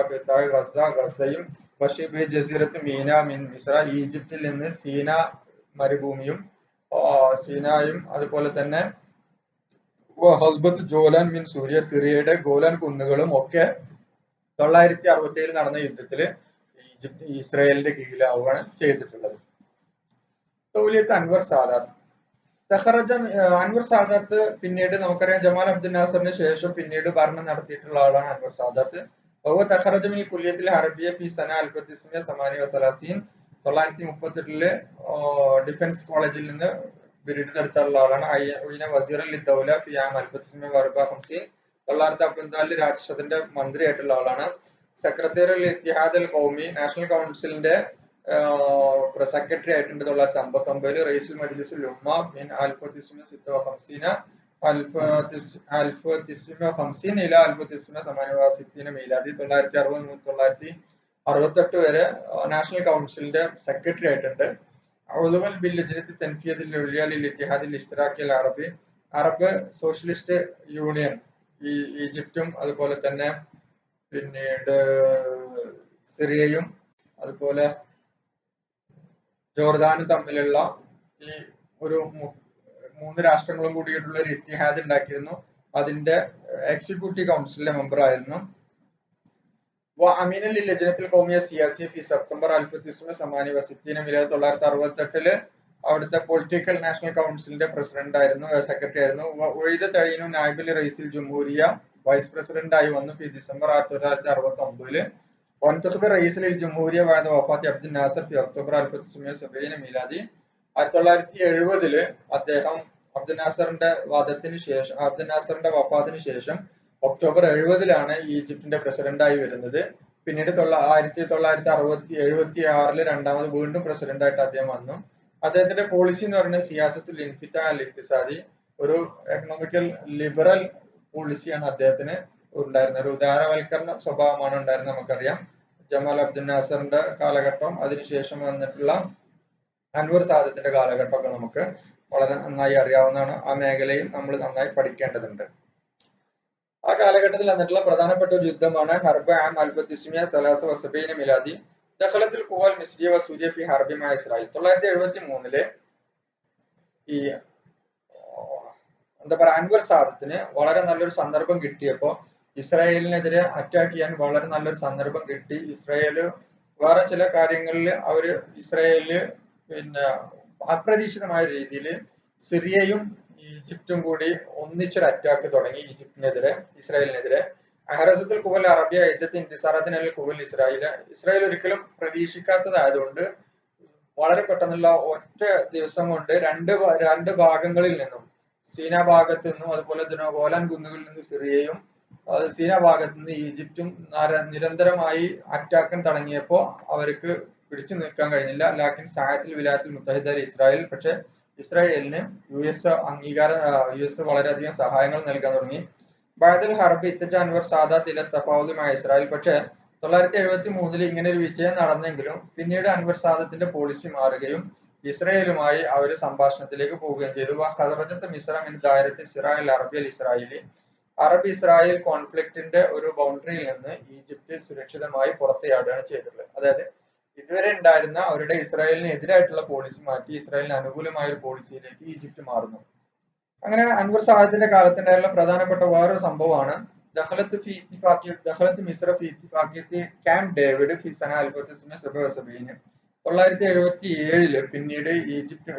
Speaker 1: ഗസയും ബഷീബ് ജസീറത്ത് മീന മിൻ മിസ്ര. ഈജിപ്തിൽ നിന്ന് സീന മരുഭൂമിയും സീനായും അതുപോലെ തന്നെ ഹസ്ബത്ത് ജോലാൻ മിൻ സൂര്യ, സിറിയയുടെ ഗോലാൻ കുന്നുകളും ഒക്കെ 1967 നടന്ന യുദ്ധത്തില് ഇസ്രായേലിന്റെ കീഴിലാവുകയാണ് ചെയ്തിട്ടുള്ളത്. തൗലിയത്ത് അൻവർ സാദാത്ത്. അൻവർ സാദാത്ത് പിന്നീട് നമുക്കറിയാം ജമാൽ അബ്ദുൽ നാസറിന് ശേഷം പിന്നീട് ഭരണം നടത്തിയിട്ടുള്ള ആളാണ് അൻവർ സാദാത്ത്. തഖറജമിൽ കുല്യത്തിൽ അറബിയ ഫി സന 1938 ഡിഫൻസ് കോളേജിൽ നിന്ന് ബിരുദെടുത്തുള്ള ആളാണ്. വസീർ അലി ദൗല ഫി ആം 1954 രാജ്യസഭയുടെ മന്ത്രിയായിട്ടുള്ള ആളാണ്. സെക്രട്ടറി അൽ ഇത്തിഹാദ് അൽ ഖൗമി, നാഷണൽ കൗൺസിലിന്റെ സെക്രട്ടറി ആയിട്ടുണ്ട് 1959. റئيس مجلس الأمة من 1956 إلى 1968 മീലാദി. 1960 വരെ നാഷണൽ കൗൺസിലിന്റെ സെക്രട്ടറി ആയിട്ടുണ്ട്. ഉളുവൽ ബിൽ ലജ്നത്തി തൻഫിയദിൽ ഉലിയ ലിൽ ഇത്തിഹാദിൽ ഇഷ്തിറാഖി അൽ അറബി. അറബ് സോഷ്യലിസ്റ്റ് യൂണിയൻ ഈജിപ്തും അതുപോലെ തന്നെ പിന്നീട് സിറിയയും അതുപോലെ ജോർദാനും തമ്മിലുള്ള ഈ ഒരു 3 രാഷ്ട്രങ്ങളും കൂടിയിട്ടുള്ള ഒരു ഇത്തിഹാദ് ഉണ്ടാക്കിയിരുന്നു. അതിന്റെ എക്സിക്യൂട്ടീവ് കൗൺസിലിലെ മെമ്പർ ആയിരുന്നു. അമീൻ അലി ലജ്നത്തിൽ ഖൗമിയ സിയാസി ഫി സെപ്റ്റംബർ 1968 മീലാദ്. 1968 അവിടുത്തെ പൊളിറ്റിക്കൽ നാഷണൽ കൗൺസിലിന്റെ പ്രസിഡന്റ് ആയിരുന്നു, സെക്രട്ടറി ആയിരുന്നു. ഒഴിത തഴീനു നായിബിൽ റئيس ജംഹൂരിയ, വൈസ് പ്രസിഡന്റ് ആയി വന്നു ഡിസംബർ 1969. വൻതഖബ് റئيس ജംഹൂരിയ ബാദ വഫാത്തി അബ്ദുൽ നാസർ ഫി ഒക്ടോബർ 1970 മീലാദി. 1970 അദ്ദേഹം അബ്ദുൽ നാസറിന്റെ വഫാത്തിന് ശേഷം ഒക്ടോബർ 70 ഈജിപ്തിന്റെ പ്രസിഡന്റായി വരുന്നത്. പിന്നീട് 1976 രണ്ടാമത് വീണ്ടും പ്രസിഡന്റ് ആയിട്ട് അദ്ദേഹം വന്നു. അദ്ദേഹത്തിന്റെ പോളിസി എന്ന് പറയുന്നത് സിയാസത്തുൽ ഇൻഫിതാ അൽ ഇഖ്തിസാദി, ഒരു എക്കണോമിക്കൽ ലിബറൽ പോളിസിയാണ് അദ്ദേഹത്തിന് ഉണ്ടായിരുന്നത്. ഒരു ഉദാരവൽക്കരണ സ്വഭാവമാണ് ഉണ്ടായിരുന്നത്. നമുക്കറിയാം ജമാൽ അബ്ദുൽ നാസറിന്റെ കാലഘട്ടം, അതിനുശേഷം വന്നിട്ടുള്ള അൻവർ സാദത്തിന്റെ കാലഘട്ടമൊക്കെ നമുക്ക് വളരെ നന്നായി അറിയാവുന്നതാണ്. ആ മേഖലയിൽ നമ്മൾ നന്നായി പഠിക്കേണ്ടതുണ്ട്. ആ കാലഘട്ടത്തിൽ വന്നിട്ടുള്ള പ്രധാനപ്പെട്ട ഒരു യുദ്ധമാണ് ഹർബ് ആം 1973 മിലാദി. ദഖലത്തുൽ ഖുവൽ മിസ്രിയ വസൂരിയ ഫി ഹർബി മഅ ഇസ്രായേൽ. 1973 ഈ അൻവർ സാദത്തിന് വളരെ നല്ലൊരു സന്ദർഭം കിട്ടിയപ്പോ ഇസ്രായേലിനെതിരെ അറ്റാക്ക് ചെയ്യാൻ വളരെ നല്ലൊരു സന്ദർഭം കിട്ടി. ഇസ്രായേല് വേറെ ചില കാര്യങ്ങളിൽ ഇസ്രായേല് പിന്നെ അപ്രതീക്ഷിതമായ രീതിയിൽ സിറിയയും ഈജിപ്തും കൂടി ഒന്നിച്ചൊരു അറ്റാക്ക് തുടങ്ങി ഇസ്രായേലിനെതിരെ. അഹറസത്തുൽ കുവൽ അറബിയ യുദ്ധത്തിൽ ഇന്തിസാറത്തിനൽ കുവൽ ഇസ്രായേൽ ഒരിക്കലും പ്രതീക്ഷിക്കാത്തതായതുകൊണ്ട് വളരെ പെട്ടെന്നുള്ള ഒറ്റ ദിവസം കൊണ്ട് രണ്ട് ഭാഗങ്ങളിൽ നിന്നും, സീന ഭാഗത്ത് നിന്നും അതുപോലെ തന്നെ ഗോലാൻ കുന്നുകളിൽ നിന്ന് സിറിയയും സീന ഭാഗത്ത് നിന്ന് ഈജിപ്തും നിരന്തരമായി അറ്റാക്കാൻ തുടങ്ങിയപ്പോൾ അവർക്ക് പിടിച്ചു നിൽക്കാൻ കഴിഞ്ഞില്ല. ലാക്കിൻ സഹായത്തിൽ വിലായത്തിൽ മുത്തഹിദ ഇസ്രായേൽ. പക്ഷെ ഇസ്രായേലിന് US വളരെയധികം സഹായങ്ങൾ നൽകാൻ തുടങ്ങി. ബഅദൽ ഹർബ് ഇത്തജ അൻവർ സാദാത്ത് ഇല തഫാവുലുമായ ഇസ്രായേൽ. പക്ഷെ 1973 ഇങ്ങനെ ഒരു വിജയം നടന്നെങ്കിലും പിന്നീട് അൻവർ സാദത്തിന്റെ പോളിസി മാറുകയും ഇസ്രായേലുമായി അവർ സംഭാഷണത്തിലേക്ക് പോവുകയും ചെയ്തു. ഖദറജത്ത് മിസ്ര മിൻ ദായറത്തി സിറാ അൽ അറബി അൽ ഇസ്രായേലി. അറബ് ഇസ്രായേൽ കോൺഫ്ലിക്റ്റിന്റെ ഒരു ബൗണ്ടറിയിൽ നിന്ന് ഈജിപ്ത് സുരക്ഷിതമായി പുറത്തുചാടുകയാണ് ചെയ്തിട്ടുള്ളത്. അതായത് ഇതുവരെ ഉണ്ടായിരുന്ന അവരുടെ ഇസ്രായേലിന് എതിരായിട്ടുള്ള പോളിസി മാറ്റി ഇസ്രായേലിന് അനുകൂലമായ ഒരു പോളിസിയിലേക്ക് ഈജിപ്ത് മാറുന്നു. അങ്ങനെ അൻവർ സാദത്തിന്റെ കാലത്തുണ്ടായുള്ള പ്രധാനപ്പെട്ട വേറൊരു സംഭവമാണ് ദഖലത്ത് മിസ്ര ഫി ഇത്തിഫാഖിയത്തി ക്യാമ്പ് ഡേവിഡ് ഫി സന 1977. 1977 പിന്നീട്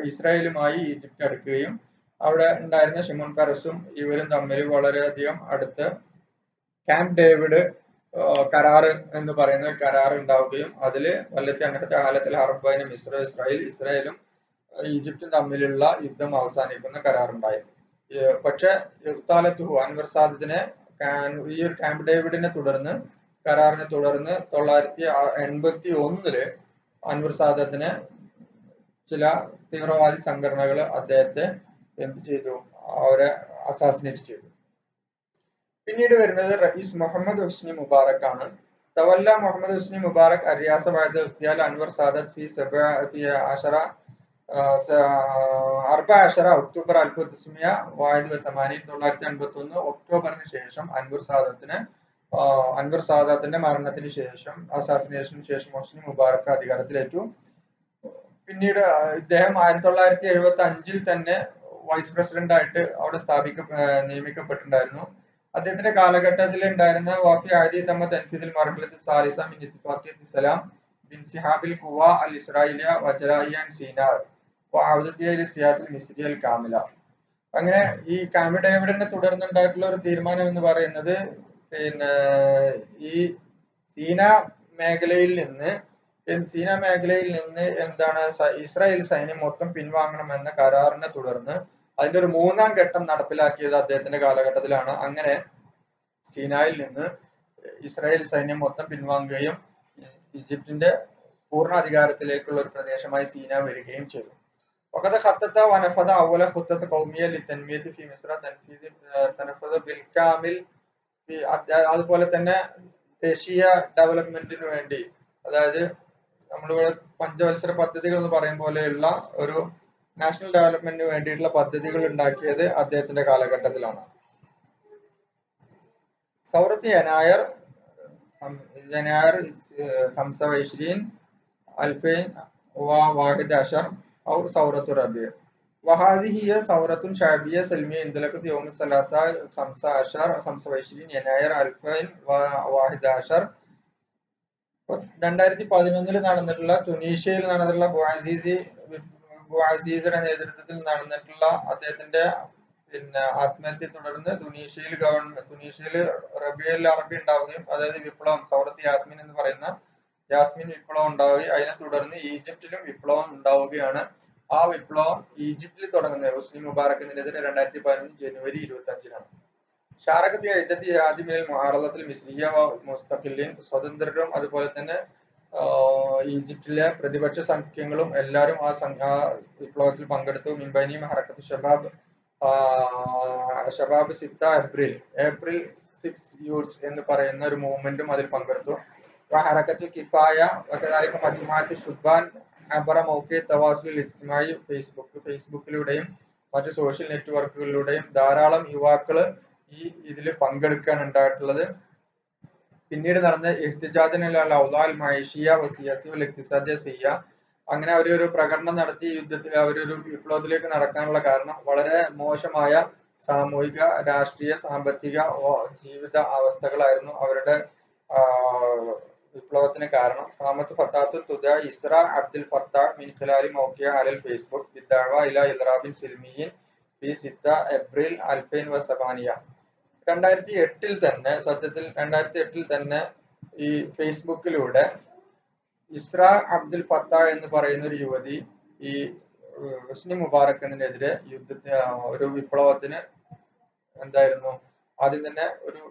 Speaker 1: ഇസ്രായേലുമായി ഈജിപ്ത് അടുക്കുകയും അവിടെ ഉണ്ടായിരുന്ന ഷിമോൻ പെരസും ഇവരും തമ്മിൽ വളരെയധികം അടുത്ത് ക്യാമ്പ് ഡേവിഡ് കരാർ എന്ന് പറയുന്ന ഒരു കരാർ ഉണ്ടാവുകയും അതിൽ വല്ലത്തി അങ്ങനത്തെ കാലത്തിൽ ഹർബൈന മിസ്ര ഇസ്രായേലും ഈജിപ്തും തമ്മിലുള്ള യുദ്ധം അവസാനിക്കുന്ന കരാറുണ്ടായി. പക്ഷെ അൻവർ സാദത്തിനെ ഈ ഒരു ക്യാമ്പ് ഡേവിഡിനെ തുടർന്ന് കരാറിനെ തുടർന്ന് 1981 അൻവർ സാദത്തിനെ ചില തീവ്രവാദി സംഘടനകൾ അദ്ദേഹത്തെ എന്ത് ചെയ്തു, അവരെ അസാസിനേറ്റ് ചെയ്തു. പിന്നീട് വരുന്നത് റئീസ് മുഹമ്മദ് ഹുസ്നി മുബാറക് ആണ്. തവല്ല മുഹമ്മദ് ഹുസ്നി മുബാറക് അരിയാസ ബഅദ ഇഗ്തിയാൽ അൻവർ സാദത്ത് ഫി 14 ഒക്ടോബർ 1981 ഒക്ടോബറിന് ശേഷം അൻവർ സാദത്തിന്റെ മരണത്തിന് ശേഷം അസാസിനേഷന് ശേഷം ഹുസ്നി മുബാറക് അധികാരത്തിലേറ്റു. പിന്നീട് ഇദ്ദേഹം 1975 തന്നെ വൈസ് പ്രസിഡന്റ് ആയിട്ട് അവിടെ നിയമിക്കപ്പെട്ടിട്ടുണ്ടായിരുന്നു. അദ്ദേഹത്തിന്റെ കാലഘട്ടത്തിൽ ഉണ്ടായിരുന്ന വാഫി ആദി തമ്മ തൻഫീദിൽ മർഹലത്ത് സാലിസ മിൻ ഇത്തിഫാഖിയത്ത് സലാം ബിൻസിഹാബിൽ ഖുവ അൽ ഇസ്രായേലിയ വജറായിയ സീനാർ വഅൗദത്തിയ ഇല സിയാദത്തിൽ മിസ്രിയ അൽ കാമില. അങ്ങനെ ഈ ക്യാമ്പ് ഡേവിഡിനെ തുടർന്നുണ്ടായിട്ടുള്ള ഒരു തീരുമാനം എന്ന് പറയുന്നത് പിന്നെ ഈ സീന മേഖലയിൽ നിന്ന് എന്താണ് ഇസ്രായേൽ സൈന്യം മൊത്തം പിൻവാങ്ങണമെന്ന കരാറിനെ തുടർന്ന് അതിന്റെ ഒരു 3ാം ഘട്ടം നടപ്പിലാക്കിയത് അദ്ദേഹത്തിന്റെ കാലഘട്ടത്തിലാണ്. അങ്ങനെ സീനായിൽ നിന്ന് ഇസ്രായേൽ സൈന്യം മൊത്തം പിൻവാങ്ങുകയും ഈജിപ്തിന്റെ പൂർണ്ണ അധികാരത്തിലേക്കുള്ള ഒരു പ്രദേശമായി സീന വരികയും ചെയ്തു. وقد خطط ونفذ أول خطة قومية للتنمية في مصر تنفذ بالكامل. അതുപോലെ തന്നെ ദേശീയ ഡെവലപ്മെന്റിന് വേണ്ടി, അതായത് നമ്മളിവിടെ പഞ്ചവത്സര പദ്ധതികൾ എന്ന് പറയും പോലെയുള്ള ഒരു നാഷണൽ ഡെവലപ്മെന്റിന് വേണ്ടിയിട്ടുള്ള പദ്ധതികൾ ഉണ്ടാക്കിയത് അദ്ദേഹത്തിന്റെ കാലഘട്ടത്തിലാണ്. സൗറത്ത് യനായർ 25,2011 और सौरत रबीع वहादी ही सौरत शाबिया सलमिया इंदलकत यौम सलासा 25 यनायर 2011. 2011 നടന്നിട്ടുള്ള തുനീഷ്യയിൽ നടന്നിട്ടുള്ള ബുഅസീസിയുടെ നേതൃത്വത്തിൽ നടന്നിട്ടുള്ള അദ്ദേഹത്തിന്റെ ആത്മഹത്യയെ തുടർന്ന് തുനീഷ്യയിൽ റബിയുൽ അറബി ഉണ്ടാവുകയും, അതായത് വിപ്ലവം, സൗറത്ത് യാസ്മിൻ എന്ന് പറയുന്ന യാസ്മിൻ വിപ്ലവം ഉണ്ടാവുകയും അതിനെ തുടർന്ന് ഈജിപ്തിലും വിപ്ലവം ഉണ്ടാവുകയാണ്. ആ വിപ്ലവം ഈജിപ്തിൽ തുടങ്ങുന്നത് ഹുസ്നി മുബാറക്കിനെതിരെ 2015 ജനുവരി 25-നാണ്. ഷാറഖത്ത് എഴുതത്തി ആദ്യമേൽ മുആറളത്തിൽ മിസ്രിയ മുസ്തഖില്ലിൻ, സ്വതന്ത്രരും അതുപോലെ തന്നെ ഈജിപ്തിലെ പ്രതിപക്ഷ സംഖ്യങ്ങളും എല്ലാവരും ആ വിപ്ലവത്തിൽ പങ്കെടുത്തു. മിൻബൈനിയും ഹറക്കത്ത് ഷബാബ് സിത്ത ഏപ്രിൽ 6 യൂത്ത്സ് എന്ന് പറയുന്ന ഒരു മൂവ്മെന്റും അതിൽ പങ്കെടുത്തു. ഹറക്കത്ത് കിഫായ വകദാലിക മജ്മുഅത്ത് ശുബാൻ അബറ മൗഖി തവാസുൽ ഇജ്തിമായി ഫേസ്ബുക്കിലൂടെയും മറ്റു സോഷ്യൽ നെറ്റ്വർക്കുകളിലൂടെയും ധാരാളം യുവാക്കള് ഇതിൽ പങ്കെടുക്കുകയാണ് ഉണ്ടായിട്ടുള്ളത്. പിന്നീട് നടന്ന അങ്ങനെ അവരൊരു പ്രകടനം നടത്തി യുദ്ധത്തിൽ അവരൊരു വിപ്ലവത്തിലേക്ക് നടക്കാനുള്ള കാരണം വളരെ മോശമായ സാമൂഹിക, രാഷ്ട്രീയ, സാമ്പത്തിക ജീവിത അവസ്ഥകളായിരുന്നു അവരുടെ വിപ്ലവത്തിന് കാരണം. ഖാമത്ത് ഫത്താത്തു തുദ ഇസ്ര അബ്ദുൽ ഫത്താഹ് മിൻ ഖിലാലി മൗഖിയ അലൽ ഫേസ്ബുക്ക് ബിദ്ദഅവ ഇല ഇദ്റാബിൻ സിൽമിയിൻ ഫി 6 ഏപ്രിൽ 2008. 2008 തന്നെ, സത്യത്തിൽ 2008 തന്നെ ഈ ഫേസ്ബുക്കിലൂടെ ഇസ്ര അബ്ദുൽ ഫത്താഹ് എന്ന് പറയുന്ന ഒരു യുവതി ഈ ഹുസ്നി മുബാറക്കിനെതിരെ ഒരു വിപ്ലവത്തിന് എന്തായിരുന്നു ആദ്യം തന്നെ ഒരു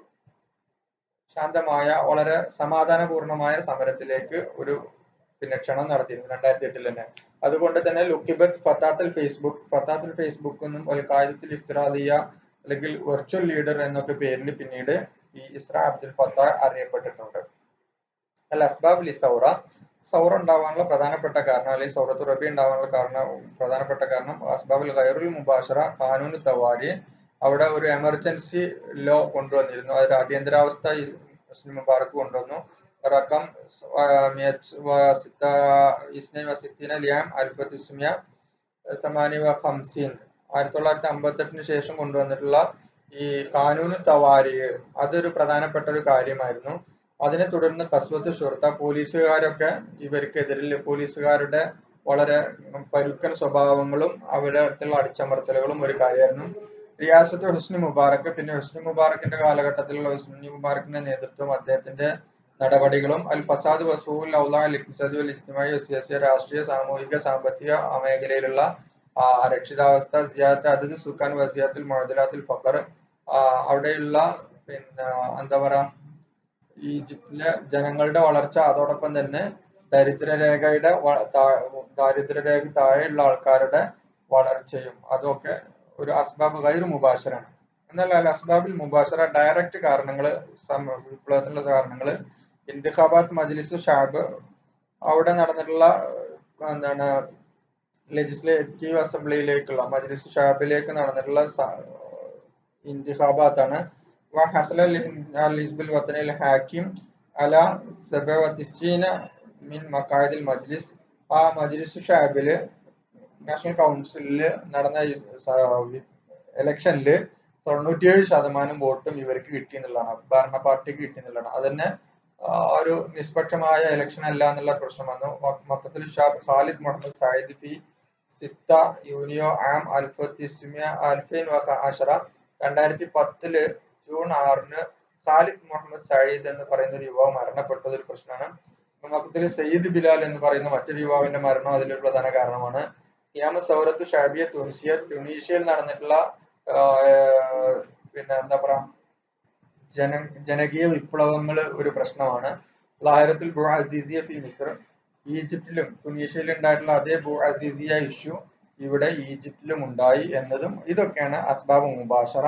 Speaker 1: ശാന്തമായ വളരെ സമാധാനപൂർണമായ സമരത്തിലേക്ക് ഒരു ക്ഷണം നടത്തിയിരുന്നു 2008 തന്നെ. അതുകൊണ്ട് തന്നെ ലുക്കിബത്ത് ഫത്താത്തുൽ ഫേസ്ബുക്ക് എന്നും ഖായിദത്തുൽ ഇഫ്തിറാദിയ അല്ലെങ്കിൽ വെർച്വൽ ലീഡർ എന്നൊക്കെ പേരിൽ പിന്നീട് ഈ ഇസ്ര അബ്ദുൽ ഫത്താഹ് അറിയപ്പെട്ടിട്ടുണ്ട്. അൽ അസ്ബാബ് ലി സൗറ ഉണ്ടാവാനുള്ള പ്രധാനപ്പെട്ട കാരണം, അല്ലെങ്കിൽ സൗറത്ത് റബി ഉണ്ടാവാനുള്ള പ്രധാനപ്പെട്ട കാരണം അസ്ബാബുൽ ഗൈറുൽ മുബാശറ ഖാനൂൻ തവാരി അവിടെ ഒരു എമർജൻസി ലോ കൊണ്ടുവന്നിരുന്നു. അതൊരു അടിയന്തരാവസ്ഥ ഹുസ്നി മുബാറക്ക് കൊണ്ടുവന്നു. റക്കം 62 ലിയാം 1958 1958 ശേഷം കൊണ്ടുവന്നിട്ടുള്ള ഈ കാനൂന് തവാരിയ് അതൊരു പ്രധാനപ്പെട്ട ഒരു കാര്യമായിരുന്നു. അതിനെ തുടർന്ന് കസ്വത്ത് ഷുർത്ത പോലീസുകാരൊക്കെ ഇവർക്കെതിരിൽ പോലീസുകാരുടെ വളരെ പരുക്കൻ സ്വഭാവങ്ങളും അവരുടെ അടുത്തുള്ള അടിച്ചമർത്തലുകളും ഒരു കാര്യമായിരുന്നു. റിയാസത്ത് ഹുസ്നി മുബാറക്ക് പിന്നെ ഹുസ്നി മുബാറക്കിന്റെ കാലഘട്ടത്തിലുള്ള ഹുസ്നി മുബാറക്കിന്റെ നേതൃത്വം അദ്ദേഹത്തിന്റെ നടപടികളും അൽ ഫസാദ് വസൂൽ ഔലാ ഇഖ്തിസാദി വൽ ഇജ്തിമായി സിയാസി രാഷ്ട്രീയ സാമൂഹിക സാമ്പത്തിക മേഖലയിലുള്ള അരക്ഷിതാവസ്ഥ സിയാദത്ത് അദദ് സുക്കാൻ വസിയാത്തുൽ മുഅദലാത്തുൽ ഫഖർ അവിടെയുള്ള പിന്നെ എന്താ പറയാ ഈജിപ്തിലെ ജനങ്ങളുടെ വളർച്ച അതോടൊപ്പം തന്നെ ദാരിദ്ര്യരേഖ താഴെയുള്ള ആൾക്കാരുടെ വളർച്ചയും അതൊക്കെ ഒരു അസ്ബാബ് ഗൈർ മുബാശറാണ്. എന്നാൽ അൽ അസ്ബാബിൽ മുബാശറ ഡയറക്റ്റ് കാരണങ്ങള് വിപ്ലവത്തിനുള്ള കാരണങ്ങള് ഇന്തിഖാബാത്ത് മജ്ലിസ് ഷാബ് അവിടെ നടന്നിട്ടുള്ള എന്താണ് ലെജിസ്ലേറ്റീവ് അസംബ്ലിയിലേക്കുള്ള മജ്ലിസ് ഷാബിലേക്ക് നടന്നിട്ടുള്ള ഇന്തിഖാബാത്താണ്. وحصل الحزب الوطني الحاكم على 97 من مقاعد المجلس. ആ മജ്ലിസ് ഷാബില് നാഷണൽ കൗൺസിലില് നടന്ന ഇലക്ഷനില് 97% വോട്ടും ഇവർക്ക് കിട്ടിയെന്നുള്ളതാണ്, ഭരണ പാർട്ടിക്ക് കിട്ടിയെന്നുള്ളതാണ്. അതന്നെ ഒരു നിഷ്പക്ഷമായ ഇലക്ഷൻ അല്ല എന്നുള്ള പ്രശ്നം വന്നു. മക്കത്തുൽ ഷാബ് ഖാലിദ് മുഹമ്മദ് സായിദ് ഫി സിത്ത യൂനിയോ ആം 2010 ജൂൺ 6 ഖാലിദ് മുഹമ്മദ് സയീദ് എന്ന് പറയുന്ന ഒരു യുവാവ് മരണപ്പെട്ടത് ഒരു പ്രശ്നമാണ്. മക്കത്തില് സയ്യിദ് ബിലാൽ എന്ന് പറയുന്ന മറ്റൊരു യുവാവിന്റെ മരണം അതിലൊരു പ്രധാന കാരണമാണ്. ഖിയാമ സൗറത്ത് ഷാബിയ ട്യൂണീഷ്യയിൽ നടന്നിട്ടുള്ള പിന്നെ എന്താ പറയാ ജനകീയ വിപ്ലവങ്ങൾ ഒരു പ്രശ്നമാണ്. ലാഹിറത്തുൽ ബു അസീസിയ ഫി മിസ്ർ ഈജിപ്തിലും ട്യൂണീഷ്യയിലും ഉണ്ടായിട്ടുള്ള അതേ ബു അസീസിയ ഇഷ്യൂ ഇവിടെ ഈജിപ്തിലും ഉണ്ടായി എന്നതും ഇതൊക്കെയാണ് അസ്ബാബ് മുബാഷറ.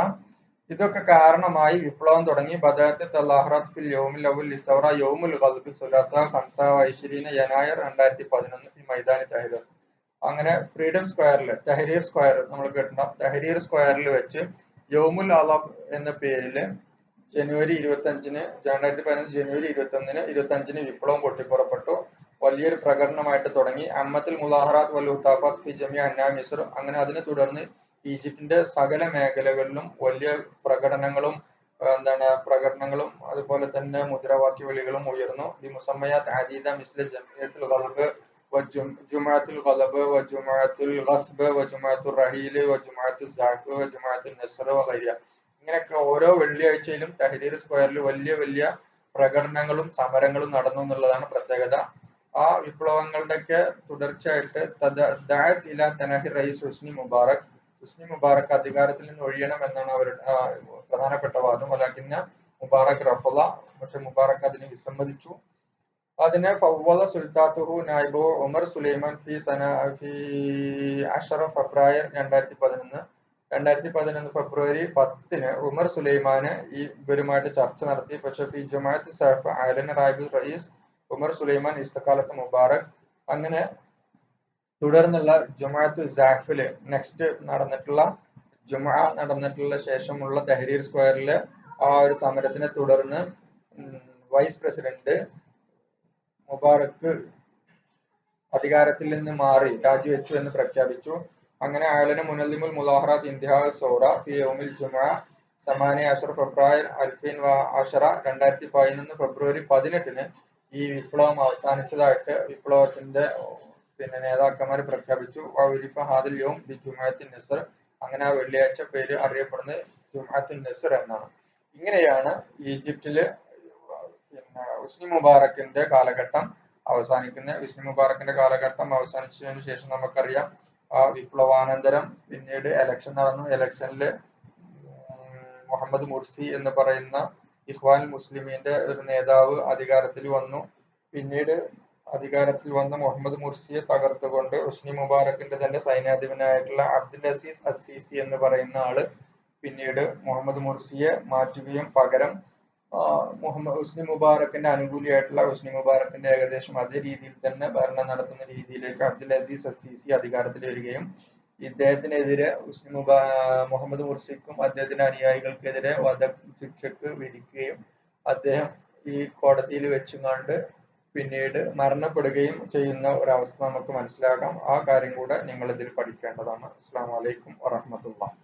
Speaker 1: ഇതൊക്കെ കാരണമായി വിപ്ലവം തുടങ്ങി. ബദഅത്ത് തലാഹറത്ത് ഫിൽ യൗമിൽ അവൽ ലിസൗറ യൗമുൽ ഖൽബ് സുലാസ 25 യനായർ 2011 ഈ മൈതാനി തഹരീർ. അങ്ങനെ ഫ്രീഡം സ്ക്വയറിൽ തഹരീർ സ്ക്വയർ നമ്മൾ കേട്ടിട്ടുണ്ടാവും. തഹരീർ സ്ക്വയറിൽ വെച്ച് യൗമുൽ അലബ് എന്ന പേരില് ജനുവരി 25 2015 ജനുവരി 25 വിപ്ലവം പൊട്ടിപ്പുറപ്പെട്ടു. വലിയൊരു പ്രകടനമായിട്ട് തുടങ്ങി. അമ്മത്തുൽ മുലാഹറാത്ത് വൽ ഉത്താഫാത്ത് ഫി ജമിഅ അന്നാ മിസ്ർ. അങ്ങനെ അതിനെ തുടർന്ന് ഈജിപ്തിന്റെ സകല മേഖലകളിലും വലിയ പ്രകടനങ്ങളും അതുപോലെ തന്നെ മുദ്രാവാക്യ വിളികളും ഉയർന്നു. ഈ മുസമ്മയാത്ത് അദീദ മിസ്ല ജംഇയ്യത്തുൽ ഖൽബ് ജുമുഅത്തുൽ ഖൽബ് ജുമുഅത്തുൽ ഖസ്ബ് ജുമുഅത്തുർ റഹീൽ ജുമുഅത്തുൽ സാഖ് ജുമുഅത്തുൽ നസ്ർ വഗൈറ. ഇങ്ങനെയൊക്കെ ഓരോ വെള്ളിയാഴ്ചയിലും തഹരീർ സ്ക്വയറിൽ വലിയ വലിയ പ്രകടനങ്ങളും സമരങ്ങളും നടന്നു എന്നുള്ളതാണ് പ്രത്യേകത. ആ വിപ്ലവങ്ങളുടെയൊക്കെ തുടർച്ചയായിട്ട് റയീസ് ഹുസ്നി മുബാറക് അധികാരത്തിൽ നിന്ന് ഒഴിയണം എന്നാണ് അവരുടെ പ്രധാനപ്പെട്ട വാദം. വലാകിന്ന മുബാറക് റഫള, പക്ഷെ മുബാറക് അതിനെ വിസമ്മതിച്ചു. അതിനെ ഫവ്വള സുൽത്താത്തുഹു നായിബു ഉമർ സുലൈമാൻ ഫി 10 ഫെബ്രുവരി 2011 ഫെബ്രുവരി 10 ഉമർ സുലൈമാന് ഇവരുമായിട്ട് ചർച്ച നടത്തി. പക്ഷെ ഫി ജമാഅത്ത് സഅഫ് അലൻ റായിബ് റയീസ് ഉമർ സുലൈമാൻ ഇസ്തഖാലത്ത് മുബാറക്. അങ്ങനെ തുടർന്നുള്ള ജമാഅത്ത് സാഫില് നെക്സ്റ്റ് നടന്നിട്ടുള്ള ശേഷമുള്ള തഹരീർ സ്ക്വയറിലെ ആ ഒരു സമരത്തിനെ തുടർന്ന് വൈസ് പ്രസിഡന്റ് മുബാറക്ക് അധികാരത്തിൽ നിന്ന് മാറി രാജിവെച്ചു എന്ന് പ്രഖ്യാപിച്ചു. അങ്ങനെ അയലന മുനല്ലിമുൽ മുലാഹറാത്ത് ഇന്തിഹാ സൗറ ഫി യൗമിൽ ജുമുഅ 18 ഫെബ്രുവരി 2011 ഫെബ്രുവരി 18 ഈ വിപ്ലവം അവസാനിച്ചതായിട്ട് വിപ്ലവത്തിന്റെ നേതാക്കന്മാർ പ്രഖ്യാപിച്ചു. ഹാദിൽ യൗം ബി ജുമുഅത്തുൻ നസ്ർ. അങ്ങനെ ആ വെള്ളിയാഴ്ച പേര് അറിയപ്പെടുന്നത് ജുമുഅത്തുൻ നസ്ർ എന്നാണ്. ഇങ്ങനെയാണ് ഈജിപ്തില് ഹുസ്നി മുബാറക്കിന്റെ കാലഘട്ടം അവസാനിക്കുന്നത്. ഹുസ്നി മുബാറക്കിന്റെ കാലഘട്ടം അവസാനിച്ചതിന് ശേഷം നമുക്കറിയാം ആ വിപ്ലവാനന്തരം പിന്നീട് ഇലക്ഷൻ നടന്നു. ഇലക്ഷനിൽ മുഹമ്മദ് മുർസി എന്ന് പറയുന്ന ഇഖ്വാൻ മുസ്ലിമീന്റെ ഒരു നേതാവ് അധികാരത്തിൽ വന്നു. പിന്നീട് അധികാരത്തിൽ വന്ന മുഹമ്മദ് മുർസിയെ തകർത്തുകൊണ്ട് ഹുസ്നി മുബാറക്കിന്റെ തന്നെ സൈന്യാധിപനായിട്ടുള്ള അബ്ദുൽ അസീസ് അസീസി എന്ന് പറയുന്ന ആള് പിന്നീട് മുഹമ്മദ് മുർസിയെ മാറ്റുകയും പകരം ഹുസ്നി മുബാറക്കിന്റെ അനുകൂലിയായിട്ടുള്ള ഹുസ്നി മുബാറക്കിന്റെ ഏകദേശം അതേ രീതിയിൽ തന്നെ ഭരണം നടത്തുന്ന രീതിയിലേക്ക് അബ്ദുൽ അസീസ് അസീസി അധികാരത്തിൽ വരികയും ഇദ്ദേഹത്തിനെതിരെ മുഹമ്മദ് മുർസിക്കും അദ്ദേഹത്തിന്റെ അനുയായികൾക്കെതിരെ വധശിക്ഷക്ക് വിധിക്കുകയും അദ്ദേഹം ഈ കോടതിയിൽ വെച്ചുകൊണ്ട് പിന്നീട് മരണപ്പെടുകയും ചെയ്യുന്ന ഒരവസ്ഥ നമുക്ക് മനസ്സിലാക്കാം. ആ കാര്യം കൂടെ നിങ്ങൾ ഇതിൽ പഠിക്കേണ്ടതാണ്. അസ്സലാമു അലൈക്കും വറഹ്മത്തുള്ളാഹി.